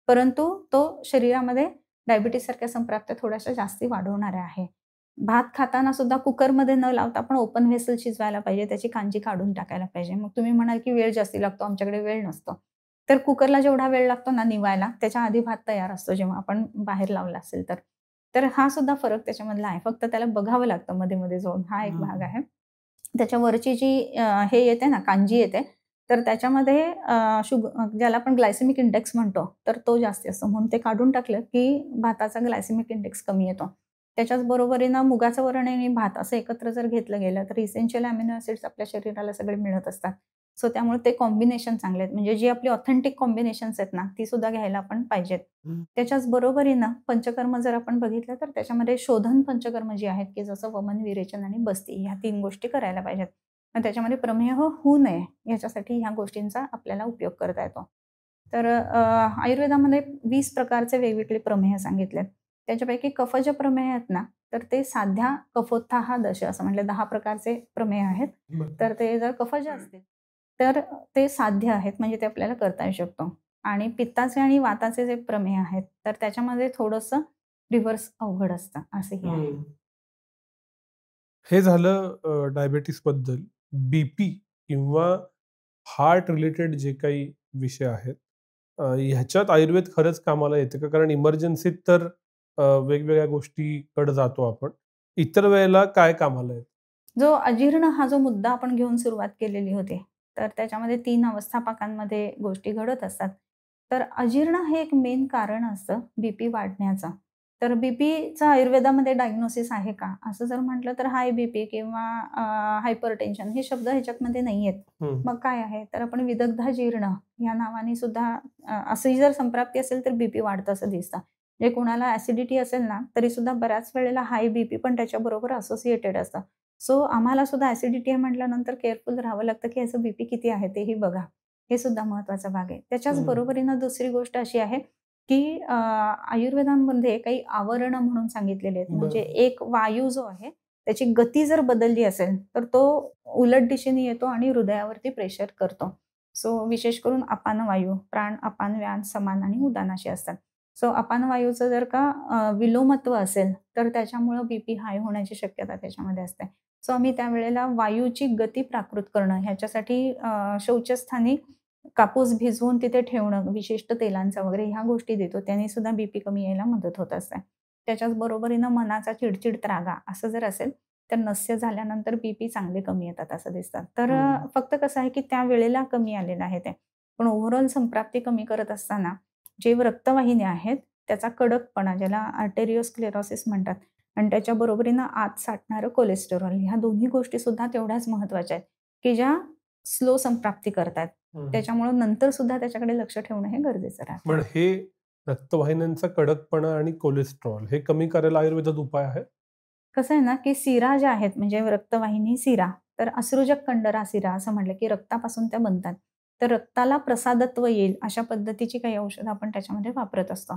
परंतु तो शरीरामध्ये डायबिटीससारख्या संप्राप्त्या थोड्याशा जास्ती वाढवणाऱ्या आहे. भात खाताना सुद्धा कुकरमध्ये न लावता आपण ओपन व्हेसल शिजवायला पाहिजे, त्याची कांजी काढून टाकायला पाहिजे. मग तुम्ही म्हणाल की वेळ जास्ती लागतो, आमच्याकडे वेळ नसतो. तर कुकरला जेवढा वेळ लागतो ना निवायला, त्याच्या आधी भात तयार असतो जेव्हा आपण बाहेर लावला असेल तर. तर हा सुद्धा फरक त्याच्यामधला आहे. फक्त त्याला बघावं लागतं मध्ये-मध्ये जाऊन, हा एक भाग आहे. त्याच्यावरची जी हे येते ना कांजी येते, तर त्याच्यामध्ये ज्याला आपण ग्लायसेमिक इंडेक्स म्हणतो, तर तो जास्ती असतो. म्हणून ते काढून टाकलं की भाताचा ग्लायसेमिक इंडेक्स कमी येतो. त्याच्याच बरोबरीनं मुगाचं वरण आणि भात असं एकत्र जर घेतलं गेलं तर इसेन्शियल अमिनो ॲसिड्स आपल्या शरीराला सगळे मिळत असतात. सो त्यामुळे ते कॉम्बिनेशन चांगले आहेत. म्हणजे जी आपली ऑथेंटिक कॉम्बिनेशन्स आहेत ना, ती सुद्धा घ्यायला आपण पाहिजेत. त्याच्याच बरोबरीनं पंचकर्म जर आपण बघितलं तर त्याच्यामध्ये शोधन पंचकर्म जी आहेत, की जसं वमन, विरेचन आणि बस्ती ह्या 3 गोष्टी करायला पाहिजेत. आणि त्याच्यामध्ये प्रमेह होऊ नये याच्यासाठी ह्या गोष्टींचा आपल्याला उपयोग करता येतो. तर आयुर्वेदामध्ये 20 प्रकारचे वेगवेगळे प्रमेह सांगितलेत. त्याच्यापैकी कफज प्रमेह आहेत ना, तर ते साध्या कफोत्थाह दश असं म्हटलं 10 प्रकारचे प्रमेह आहेत. तर ते जर कफज असतील तर ते साध्य आहेत, म्हणजे ते आपल्याला करता येऊ शकतो. आणि पित्ताचे आणि वाताचे जे प्रमेह आहेत, तर त्याच्यामध्ये थोडंसं रिव्हर्स अवघड असतं, असंही आहे. हे झालं डायबिटीस बद्दल. बीपी किंवा हार्ट रिलेटेड जे काही विषय आहेत, ह्याच्यात आयुर्वेद खरंच कामाला येते का? कारण इमर्जन्सीत तर वेगवेगळ्या गोष्टीकडे जातो आपण. इतर वेळेला काय कामाला येतं? जो अजीर्ण हा जो मुद्दा आपण घेऊन सुरुवात केलेली होती, तर त्याच्यामध्ये 3 अवस्थापकांमध्ये गोष्टी घडत असतात. तर अजीर्ण हे एक मेन कारण असतं बीपी वाढण्याचं. तर बीपीचं आयुर्वेदामध्ये डायग्नोसिस आहे का? असं जर म्हटलं तर हाय बीपी किंवा हायपरटेन्शन हे शब्द ह्याच्यामध्ये नाही आहेत. मग काय आहे? तर आपण विदग्धाजीर्ण या नावाने सुद्धा अशी जर संप्राप्ती असेल तर बीपी वाढतं असं दिसतं. म्हणजे कुणाला ॲसिडिटी असेल ना, तरी सुद्धा बऱ्याच वेळेला हाय बीपी पण त्याच्याबरोबर असोसिएटेड असतं. सो आम्हाला सुद्धा ॲसिडिटी आहे म्हटल्यानंतर केअरफुल राहावं लागतं, की याचं बीपी किती आहे तेही बघा. हे सुद्धा महत्त्वाचा भाग आहे. त्याच्याच बरोबरीनं दुसरी गोष्ट अशी आहे, की आयुर्वेदामध्ये काही आवरणं म्हणून सांगितलेले आहेत. म्हणजे एक वायू जो आहे, त्याची गती जर बदलली असेल, तर तो उलट दिशेने येतो आणि हृदयावरती प्रेशर करतो. सो विशेष करून अपान वायू, प्राण, अपान, व्यान, समान आणि उदान असे असतात. सो अपान वायूचं जर का विलोमत्व असेल, तर त्याच्यामुळं बीपी हाय होण्याची शक्यता त्याच्यामध्ये असते. सो आम्ही त्यावेळेला वायूची गती प्राकृत करणं ह्याच्यासाठी शौचस्थानी कापूस भिजवून तिथे ठेवणं, विशिष्ट तेलांचा वगैरे ह्या गोष्टी देतो. त्याने सुद्धा बीपी कमी यायला मदत होत असते. त्याच्याच बरोबरीनं मनाचा चिडचिड, त्रागा असं जर असेल, तर नस्य झाल्यानंतर बीपी चांगले कमी येतात असं दिसतात. तर फक्त कसं आहे, की त्या वेळेला कमी आलेलं आहे ते. पण ओव्हरऑल संप्राप्ती कमी करत असताना जे रक्तवाहिन्या आहेत, त्याचा कडकपणा ज्याला आर्टेरिओस्क्लेरोसिस म्हणतात आणि त्याच्या बरोबरीनं आत साठणारं कोलेस्टेरॉल ह्या दोन्ही गोष्टी सुद्धा तेवढ्याच महत्त्वाच्या आहेत, की ज्या स्लो संप्राप्ती करतात. त्याच्यामुळे नंतर सुद्धा त्याच्याकडे लक्ष ठेवणं हे गरजेचं राहतं. पण हे रक्तवाहिन्यांचा कडकपणा आणि कोलेस्ट्रॉल हे कमी करायला आयुर्वेदात उपाय आहे? कसं आहे ना, की शिरा ज्या आहेत म्हणजे रक्तवाहिनी शिरा, तर अश्रुजक कंडरा शिरा असं म्हटलं, की रक्तापासून त्या बनतात. तर रक्ताला प्रसादत्व येईल अशा पद्धतीची काही औषधं आपण त्याच्यामध्ये वापरत असतो.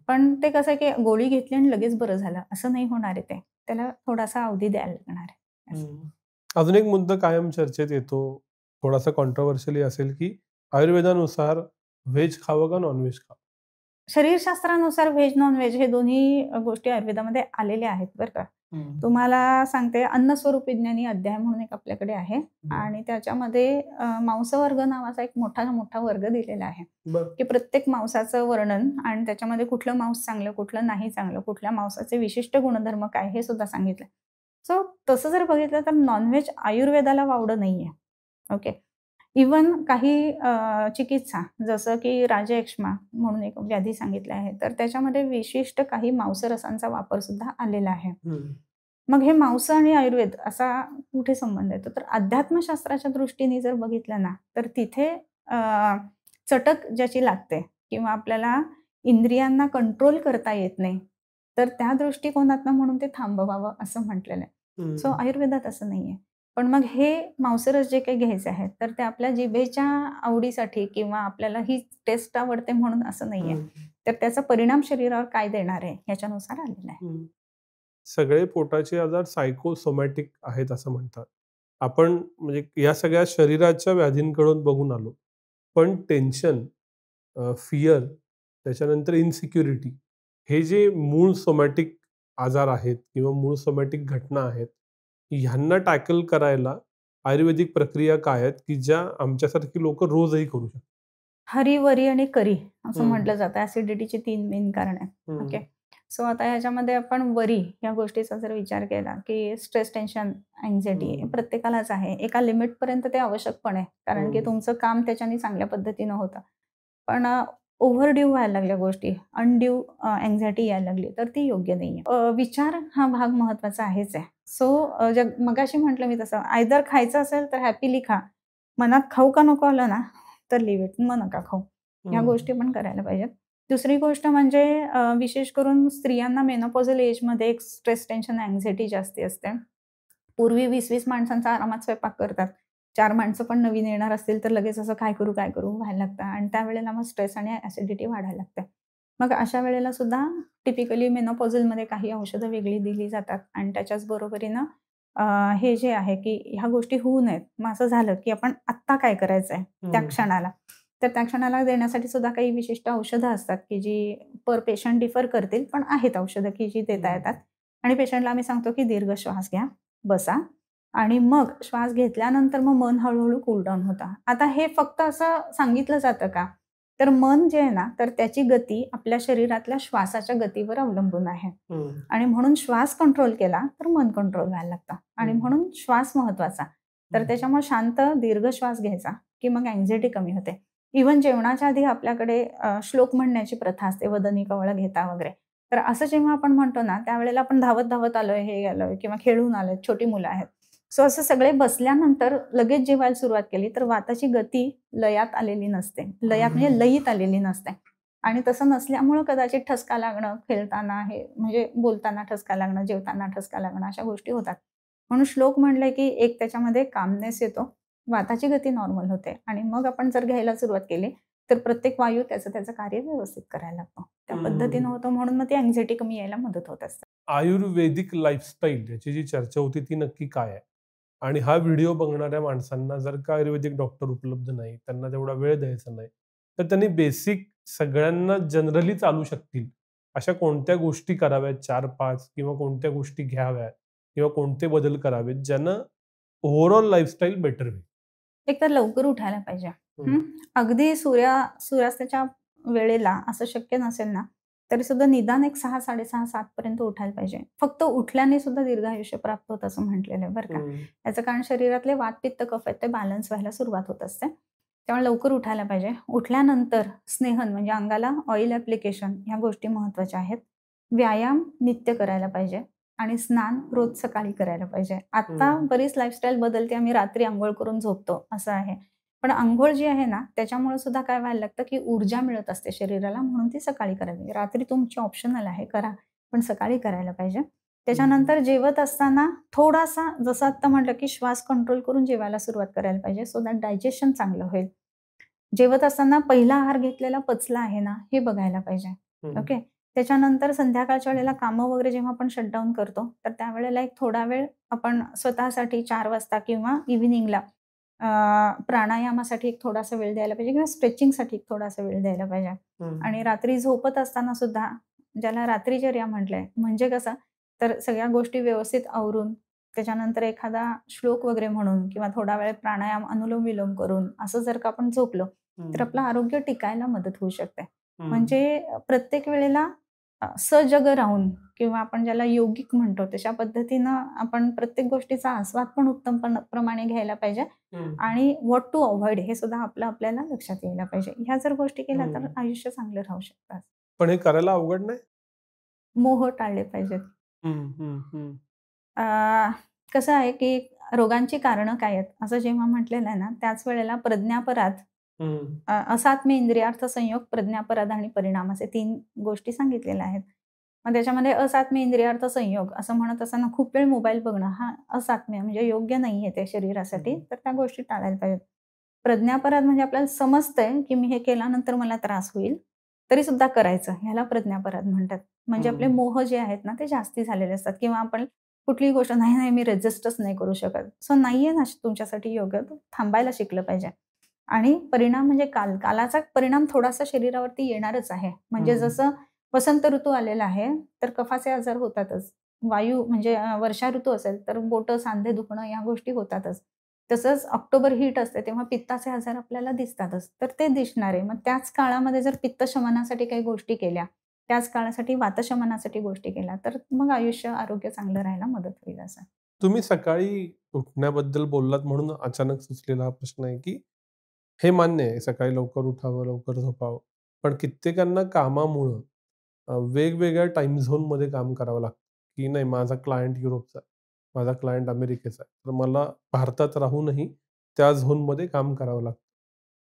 पण ते कसं आहे की गोळी घेतली आणि लगेच बरं झालं असं नाही होणार आहे. त्याला थोडासा अवधी द्यायला लागणार आहे असं. अजून एक मुद्दा कायम चर्चेत येतो, थोडासा कॉन्ट्रोवर्शियली असेल, की आयुर्वेदानुसार व्हेज खावं का नॉनव्हेज खावं? शरीरशास्त्रानुसार व्हेज नॉनव्हेज हे दोन्ही गोष्टी आयुर्वेदामध्ये आलेल्या आहेत बरं का. तुम्हाला सांगते, अन्नस्वरूप विज्ञानी अध्याय म्हणून एक आपल्याकडे आहे आणि त्याच्यामध्ये मांसवर्ग नावाचा एक मोठा वर्ग दिलेला आहे की प्रत्येक मांसाचं वर्णन आणि त्याच्यामध्ये कुठलं मांस चांगलं, कुठलं नाही चांगलं, कुठल्या मांसाचे विशिष्ट गुणधर्म काय हे सुद्धा सांगितलं. सो तसं जर बघितलं तर नॉनव्हेज आयुर्वेदाला वावडं नाहीये. ओके. इवन काही चिकित्सा जसं की राजयक्ष्मा म्हणून एक व्याधी सांगितली आहे, तर त्याच्यामध्ये विशिष्ट काही मांसरसांचा वापर सुद्धा आलेला आहे. मग हे मांस आणि आयुर्वेद असा कुठे संबंध येतो? तर अध्यात्मशास्त्राच्या दृष्टीने जर बघितलं ना, तर तिथे चटक ज्याची लागते किंवा आपल्याला इंद्रियांना कंट्रोल करता येत नाही, तर त्या दृष्टिकोनातनं म्हणून ते थांबवावं असं म्हटलेलं आहे. सो आयुर्वेदात असं नाहीये. पण मग हे मांसरस जे काही घ्यायचे आहेत, तर ते आपल्या जिभेच्या आवडीसाठी किंवा आपल्याला ही टेस्ट आवडते म्हणून असं नाहीये. तर त्याचा परिणाम शरीरावर काय देणार आहे ह्याच्यानुसार आलेला आहे. सगळे पोटाचे आजार सायकोसोमॅटिक आहेत असं म्हणतात. आपण म्हणजे या सगळ्या शरीराच्या व्याधींकडून बघून आलो, पण टेन्शन, फिअर, त्याच्यानंतर इन्सिक्युरिटी, हे जे मूळ सोमॅटिक आजार आहेत किंवा मूळ सोमॅटिक घटना आहेत, ह्यांना टॅकल करायला आयुर्वेदिक प्रक्रिया काय आहेत की ज्या आमच्यासारखी लोक रोजही करू शकतात? हरी, वरी आणि करी असं म्हटलं जातं. ऍसिडिटीची 3 मेन कारण आहेत. ओके. सो आता ह्याच्यामध्ये आपण वरी या गोष्टीचा जर विचार केला की स्ट्रेस, टेन्शन, अँझायटी प्रत्येकालाच आहे. एका लिमिट पर्यंत ते आवश्यक पण आहे, कारण की तुमचं काम त्याच्याने चांगल्या पद्धतीनं होतं. पण ओव्हरड्यू व्हायला लागल्या गोष्टी, अनड्यू अँझायटी यायला लागली, तर ती योग्य नाहीये. विचार हा भाग महत्वाचा आहेच आहे. सो मगाशी म्हटलं मी तसं, आयदर खायचं असेल तर हॅपीली खा. मनात खाऊ का नको आलं ना, तर लिव्ह इट, मग नका खाऊ. ह्या गोष्टी पण करायला पाहिजेत. दुसरी गोष्ट म्हणजे विशेष करून स्त्रियांना मेनोपॉझल एजमध्ये एक स्ट्रेस, टेन्शन, अँझायटी जास्ती असते. पूर्वी 20-20 माणसांचा आरामात स्वयंपाक करतात. 4 माणसं पण नवीन येणार असतील तर लगेच असं काय करू व्हायला लागतं आणि त्यावेळेला मग स्ट्रेस आणि ऍसिडिटी वाढायला लागते. मग अशा वेळेला सुद्धा टिपिकली मेनोपॉझलमध्ये काही औषधं वेगळी दिली जातात आणि त्याच्याच बरोबरीनं हे जे आहे की ह्या गोष्टी होऊ नयेत. मग असं झालं की आपण आत्ता काय करायचंय त्या क्षणाला, तर त्या क्षणाला देण्यासाठी सुद्धा काही विशिष्ट औषधं असतात की जी पर पेशंट डिफर करतील, पण आहेत औषधं की जी देता येतात. आणि पेशंटला आम्ही सांगतो की दीर्घ श्वास घ्या, बसा आणि मग श्वास घेतल्यानंतर मग मन हळूहळू कूलडाऊन होतं. आता हे फक्त असं सांगितलं जातं का? तर मन जे आहे ना, तर त्याची गती आपल्या शरीरातल्या श्वासाच्या गतीवर अवलंबून आहे आणि म्हणून श्वास कंट्रोल केला तर मन कंट्रोल व्हायला लागतं आणि म्हणून श्वास महत्वाचा. तर त्याच्यामुळे शांत दीर्घ श्वास घ्यायचा की मग अँझायटी कमी होते. इव्हन जेवणाच्या आधी आपल्याकडे श्लोक म्हणण्याची प्रथा असते, वदनी कवळ घेता वगैरे. तर असं जेव्हा आपण म्हणतो ना, त्यावेळेला आपण धावत आलोय, हे आलोय किंवा खेळून आलोय, छोटी मुलं आहेत. सो असं सगळे बसल्यानंतर लगेच जेवायला सुरुवात केली तर वाताची गती लयात आलेली नसते. लयात म्हणजे लयीत आलेली नसते आणि तसं नसल्यामुळं कदाचित ठसका लागणं, खेळताना हे म्हणजे बोलताना ठसका लागणं, जेवताना ठसका लागणं, अशा गोष्टी होतात. म्हणून श्लोक म्हणले की एक त्याच्यामध्ये कामनेस येतो, वाताची गती नॉर्मल होते आणि मग आपण जर घ्यायला सुरुवात केली तर प्रत्येक वायू त्याचं कार्य व्यवस्थित करायला लागतो. त्या पद्धतीनं होतं, म्हणून मग ती अँझायटी कमी यायला मदत होत असते. आयुर्वेदिक लाईफस्टाईल याची जी चर्चा होती ती नक्की काय आहे? आणि हा व्हिडिओ बघणाऱ्या माणसांना जर का आयुर्वेदिक डॉक्टर उपलब्ध नाही, त्यांना तेवढा वेळ द्यायचा नाही, तर त्यांनी बेसिक सगळ्यांना जनरली चालू शकतील अशा कोणत्या गोष्टी कराव्यात, 4-5 किंवा कोणत्या गोष्टी घ्याव्यात किंवा कोणते बदल करावेत ज्यानं ओव्हरऑल लाईफस्टाईल बेटर होईल? एक तर लवकर उठायला पाहिजे. अगदी सूर्यास्ताच्या वेळेला असं शक्य नसेल ना, तरी सुद्धा निदान एक 6-6:30-7 पर्यंत उठायला पाहिजे. फक्त उठल्याने सुद्धा दीर्घायुष्य प्राप्त होतं असं म्हटलेलं आहे बरं का. याचं कारण शरीरातले वात, पित्त, कफ आहेत ते बॅलन्स व्हायला सुरुवात होत असते. त्यामुळे लवकर उठायला पाहिजे. उठल्यानंतर स्नेहन म्हणजे अंगाला ऑइल ॲप्लिकेशन ह्या गोष्टी महत्त्वाच्या आहेत. व्यायाम नित्य करायला पाहिजे आणि स्नान रोज सकाळी करायला पाहिजे. आता बरीच लाईफस्टाईल बदलते, आम्ही रात्री अंघोळ करून झोपतो असं आहे. पण अंघोळ जी आहे ना, त्याच्यामुळे सुद्धा काय व्हायला लागतं की ऊर्जा मिळत असते शरीराला, म्हणून ती सकाळी करावी. रात्री तुमची ऑप्शनल आहे, करा, पण सकाळी करायला पाहिजे. त्याच्यानंतर जेवत असताना थोडासा, जसं आता म्हटलं की श्वास कंट्रोल करून जेवायला सुरुवात करायला पाहिजे, सो दॅट डायजेशन चांगलं होईल. जेवत असताना पहिला आहार घेतलेला पचला आहे ना हे बघायला पाहिजे. ओके. त्याच्यानंतर संध्याकाळच्या वेळेला कामं वगैरे जेव्हा आपण शटडाऊन करतो तर त्यावेळेला एक थोडा वेळ आपण स्वतःसाठी 4 वाजता किंवा इव्हिनिंगला प्राणायामासाठी एक थोडासा वेळ द्यायला पाहिजे किंवा स्ट्रेचिंगसाठी एक थोडासा वेळ द्यायला पाहिजे. आणि रात्री झोपत असताना सुद्धा ज्याला रात्रीचर्या म्हटलंय म्हणजे कसं तर सगळ्या गोष्टी व्यवस्थित आवरून त्याच्यानंतर एखादा श्लोक वगैरे म्हणून किंवा थोडा वेळ प्राणायाम अनुलोम विलोम करून असं जर का आपण झोपलो तर आपलं आरोग्य टिकायला मदत होऊ शकते. म्हणजे प्रत्येक वेळेला सजग राहून किंवा आपण ज्याला योगिक म्हणतो तशा पद्धतीनं आपण प्रत्येक गोष्टीचा आस्वाद पण उत्तम प्रमाणे घ्यायला पाहिजे. आणि व्हॉट टू अवॉइड हे सुद्धा आपल्याला लक्षात यायला पाहिजे. ह्या जर गोष्टी केल्या तर आयुष्य चांगलं राहू शकतात. पण हे करायला अवघड नाही. मोह टाळले पाहिजेत. कसं आहे की रोगांची कारणं काय आहेत असं जेव्हा म्हटलेलं आहे ना त्याच वेळेला प्रज्ञापराध, असात्म्य इंद्रियार्थ संयोग, प्रज्ञापराध आणि परिणाम असे 3 गोष्टी सांगितलेल्या आहेत. मग त्याच्यामध्ये असात्म्य इंद्रियार्थ संयोग असं म्हणत असताना खूप वेळ मोबाईल बघणं हा असात्म्य म्हणजे योग्य नाहीये ते शरीरासाठी, तर त्या गोष्टी टाळायला पाहिजेत. प्रज्ञापराध म्हणजे आपल्याला समजतंय की मी हे केल्यानंतर मला त्रास होईल तरी सुद्धा करायचं, ह्याला प्रज्ञापराध म्हणतात. म्हणजे आपले मोह जे आहेत ना ते जास्ती झालेले असतात किंवा आपण कुठलीही गोष्ट नाही मी रेजिस्टच नाही करू शकत. सो नाहीये ना तुमच्यासाठी योग्य, थांबायला शिकलं पाहिजे. आणि परिणाम म्हणजे कालाचा परिणाम थोडासा शरीरावरती येणारच आहे. म्हणजे जसं वसंत ऋतू आलेला आहे तर कफाचे आजार होतातच. वायू म्हणजे वर्षा ऋतू असेल तर बोटं सांधे दुखणं या गोष्टी होतातच. तसंच ऑक्टोबर हीट असते तेव्हा पित्ताचे आजार आपल्याला दिसतातच, तर ते दिसणार आहे. मग त्याच काळामध्ये जर पित्त शमनासाठी काही गोष्टी केल्या, त्याच काळासाठी वातशमनासाठी गोष्टी केल्या तर मग आयुष्य आरोग्य चांगलं राहायला मदत होईल. असं तुम्ही सकाळी उठण्याबद्दल बोललात म्हणून अचानक सुचलेला हा प्रश्न आहे की हे मान्य आहे सकाळी लवकर उठावं लवकर झोपावं, पण कित्येकांना कामामुळं वेगवेगळ्या टाइम झोन मध्ये काम करावं लागतं. की नाही माझा क्लायंट युरोपचा, माझा क्लायंट अमेरिकेचा, तर मला भारतात राहूनही त्या झोनमध्ये काम करावं लागतं.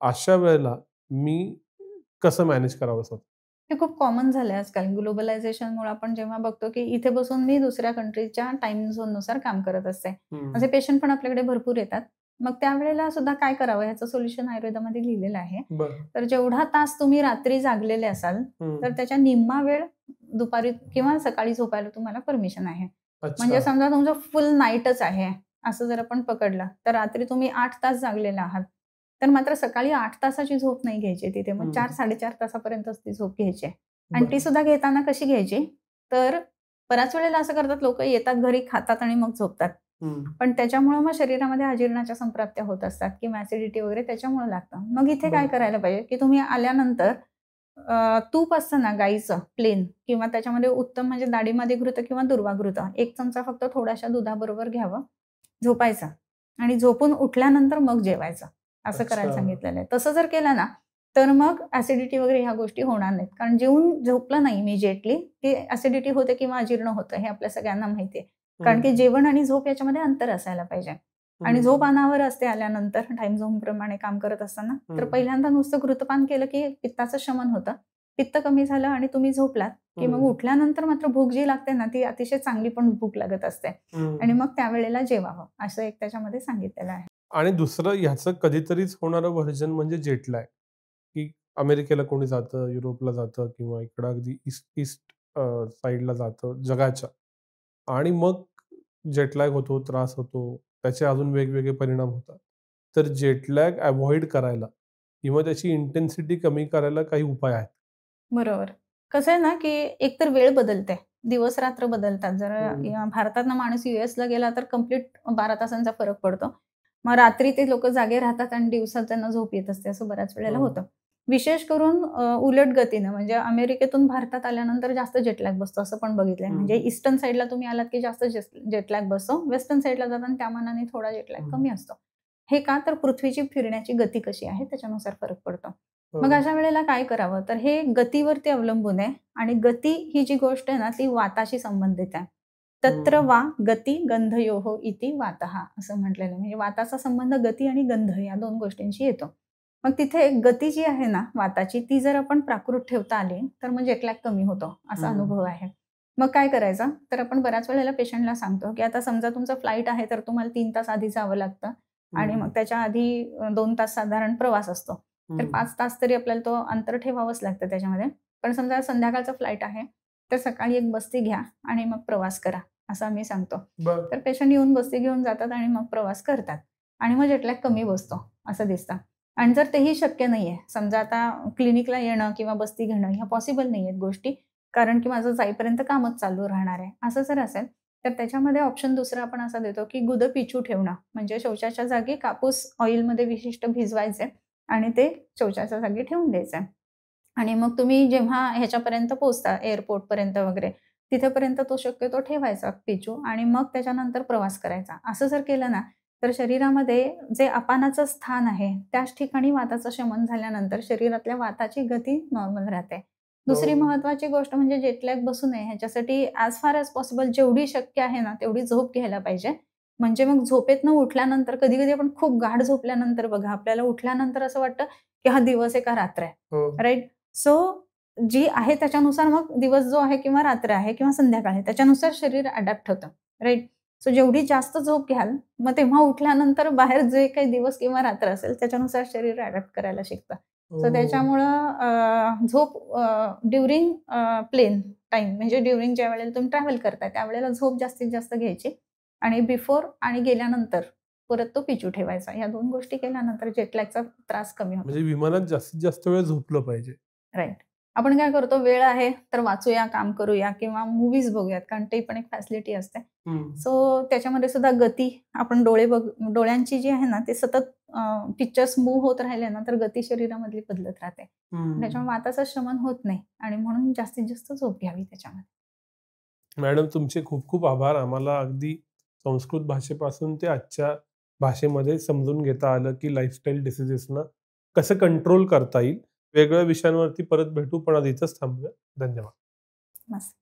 अशा वेळेला मी कसं मॅनेज करावं स्वतः? हे खूप कॉमन झालंय आजकाल. ग्लोबलायझेशनमुळे आपण जेव्हा बघतो की इथे बसून मी दुसऱ्या कंट्रीच्या टाइम झोननुसार काम करत असते. असे पेशंट पण आपल्याकडे भरपूर येतात. मग त्यावेळेला सुद्धा काय करावं ह्याचं सोल्युशन आयुर्वेदामध्ये लिहिलेलं आहे. तर जेवढा तास तुम्ही रात्री जागलेले असाल तर त्याच्या निम्मा वेळ दुपारी किंवा सकाळी झोपायला तुम्हाला परमिशन आहे. म्हणजे समजा तुमचं फुल नाईटच आहे असं जर आपण पकडलं तर रात्री तुम्ही 8 तास जागलेला आहात तर मात्र सकाळी 8 तासाची झोप नाही घ्यायची तिथे. मग 4-4.5 तासापर्यंतच ती झोप घ्यायची. आणि ती सुद्धा घेताना कशी घ्यायची तर बऱ्याच वेळेला असं करतात लोक, येतात घरी खातात आणि मग झोपतात. पण त्याच्यामुळे मग शरीरामध्ये अजीर्णाच्या संप्राप्त्या होत असतात किंवा ऍसिडिटी वगैरे त्याच्यामुळे लागतं. मग इथे काय करायला पाहिजे की तुम्ही आल्यानंतर तूप असतं ना गाईचं प्लेन किंवा त्याच्यामध्ये उत्तम म्हणजे दाढीमध्ये घृत किंवा दुर्वाघृत 1 चमचा फक्त थोड्याशा दुधाबरोबर घ्यावं, झोपायचं आणि झोपून उठल्यानंतर मग जेवायचं असं करायला सांगितलेलं आहे. तसं जर केलं ना तर मग ऍसिडिटी वगैरे ह्या गोष्टी होणार नाहीत. कारण जेवून झोपलं नाही इमिजिएटली की ऍसिडिटी होते किंवा अजीर्ण होतं हे आपल्या सगळ्यांना माहिती आहे. कारण की जेवण आणि झोप याच्यामध्ये अंतर असायला पाहिजे. आणि झोप अनावर असते आल्यानंतर टाइम झोन प्रमाणे काम करत असताना. तर पहिल्यांदा नुसतं घृतपान केलं की पित्ताचं शमन होतं, पित्त कमी झालं आणि तुम्ही झोपलात की मग उठल्यानंतर मात्र भूक जी लागते ना ती अतिशय चांगली पण भूक लागत असते आणि मग त्यावेळेला जेवावं असं एक त्याच्यामध्ये सांगितलेलं आहे. आणि दुसरं ह्याचं कधीतरीच होणारं व्हर्जन म्हणजे जेटलॅग, की अमेरिकेला कोणी जातं, युरोपला जातं किंवा इकडं अगदी ईस्ट साईडला जातं जगाच्या, आणि मग जेटलॅग होतो, त्रास होतो, त्याचे अजून वेगवेगळे परिणाम होतात. तर जेटलॅग अवॉइड करायला किंवा त्याची इंटेन्सिटी कमी करायला काही उपाय आहेत? बरोबर. कसं आहे ना की एकतर वेळ बदलते, दिवस रात्र बदलतात. जर भारतातनं माणूस यूएसला गेला तर कंप्लीट 12 तासांचा फरक पडतो. मग रात्री ते लोक जागे राहतात आणि दिवसात त्यांना झोप येत असते असं बऱ्याच वेळेला होतं. विशेष करून उलट गतीनं म्हणजे अमेरिकेतून भारतात आल्यानंतर जास्त जेटलॅग बसतो असं पण बघितलंय. म्हणजे ईस्टर्न साईडला तुम्ही आलात की जास्त जेटलॅग बसतो, वेस्टर्न साईडला जाताना त्या मानाने थोडा जेटलॅग कमी असतो. हे का तर पृथ्वीची फिरण्याची गती कशी आहे त्याच्यानुसार फरक पडतो. मग अशा वेळेला काय करावं तर हे गतीवरती अवलंबून आहे. आणि गती ही जी गोष्ट आहे ना ती वाताशी संबंधित आहे. तत्र वा गती गंधयोः इति वातः असं म्हटलेलं आहे. म्हणजे वाताचा संबंध गती आणि गंध या 2 गोष्टींशी येतो. मग तिथे गती जी आहे ना वाताची ती जर आपण प्राकृत ठेवता आली तर मग जेटलॅग कमी होतो असा अनुभव आहे. मग काय करायचं तर आपण बऱ्याच वेळेला पेशंटला सांगतो की आता समजा तुमचं फ्लाईट आहे तर तुम्हाला 3 तास आधी जावं लागतं आणि मग त्याच्या आधी 2 तास साधारण प्रवास असतो. तर 5 तास तरी आपल्याला तो अंतर ठेवावंच लागतं त्याच्यामध्ये. पण समजा संध्याकाळचं फ्लाईट आहे, तर सकाळी एक बस्ती घ्या आणि मग प्रवास करा, असं आम्ही सांगतो. तर पेशंट येऊन बस्ती घेऊन जातात आणि मग प्रवास करतात आणि मग जेट लॅग कमी बसतो असं दिसतं. आणि जर तेही शक्य नाहीये, समजा आता क्लिनिकला येणं किंवा बस्ती घेणं ह्या पॉसिबल नाही आहेत गोष्टी, कारण की माझं जाईपर्यंत कामच चालू राहणार आहे. असं जर असेल, तर त्याच्यामध्ये ऑप्शन दुसरा आपण असा देतो, की गुदं पिचू ठेवणं. म्हणजे शौचाच्या जागी कापूस ऑइलमध्ये विशिष्ट भिजवायचे आणि ते शौचाच्या जागी ठेवून द्यायचं. आणि मग तुम्ही जेव्हा ह्याच्यापर्यंत पोहोचता एअरपोर्टपर्यंत वगैरे, तिथेपर्यंत तो शक्यतो ठेवायचा पिचू आणि मग त्याच्यानंतर प्रवास करायचा. असं जर केलं ना, तर शरीरामध्ये जे अपानाचं स्थान आहे, त्याच ठिकाणी वाताचं शमन झाल्यानंतर शरीरातल्या वाताची गती नॉर्मल राहते. दुसरी महत्त्वाची गोष्ट म्हणजे जेट लॅग बसू नये ह्याच्यासाठी ॲज फार ॲज पॉसिबल जेवढी शक्य आहे ना, तेवढी झोप घ्यायला पाहिजे. म्हणजे मग झोपेतनं उठल्यानंतर कधी-कधी आपण खूप गाढ झोपल्यानंतर बघा, आपल्याला उठल्यानंतर असं वाटतं, की हा दिवस आहे का रात्र आहे, राईट? सो जी आहे त्याच्यानुसार मग दिवस जो आहे किंवा रात्र आहे किंवा संध्याकाळ आहे, त्याच्यानुसार शरीर अडॅप्ट होतं, राईट? सो जेवढी जास्त झोप घ्याल, मग तेव्हा उठल्यानंतर बाहेर जे काही दिवस किंवा रात्र असेल, त्याच्यानुसार शरीर अडॅप्ट करायला शिकतं. सो त्याच्यामुळं झोप ड्युरिंग प्लेन टाईम म्हणजे ड्युरिंग ज्या वेळेला तुम्ही ट्रॅव्हल करताय, त्यावेळेला झोप जास्तीत जास्त घ्यायची आणि बिफोर आणि गेल्यानंतर परत तो पिचू ठेवायचा. या 2 गोष्टी केल्यानंतर जेट लॅगचा त्रास कमी होतो. म्हणजे विमानात जास्तीत जास्त वेळ झोपलं पाहिजे. राईट. आपण काय करतो, वेळ आहे तर वाचूया, काम करूया किंवा मूव्हीज बघूयात, कारण ते पण एक फॅसिलिटी असते. सो त्याच्यामध्ये सुद्धा गती आपण डोळ्यांची जी आहे ना, ते सतत पिक्चर्स मूव्ह होत राहिले ना, तर गती शरीरामधली बदलत राहते. त्याच्यामुळे वाताचं शमन होत नाही आणि म्हणून जास्तीत जास्त झोप घ्यावी त्याच्यामध्ये. मॅडम तुमचे खूप खूप आभार. आम्हाला अगदी संस्कृत भाषेपासून ते आजच्या भाषेमध्ये समजून घेता आलं, की लाईफस्टाईल डिसीजेसना कसं कंट्रोल करता येईल. वेगवेगळ्या विषयांवरती परत भेटू, पण आज इथंच थांबूया. धन्यवाद. मस्त.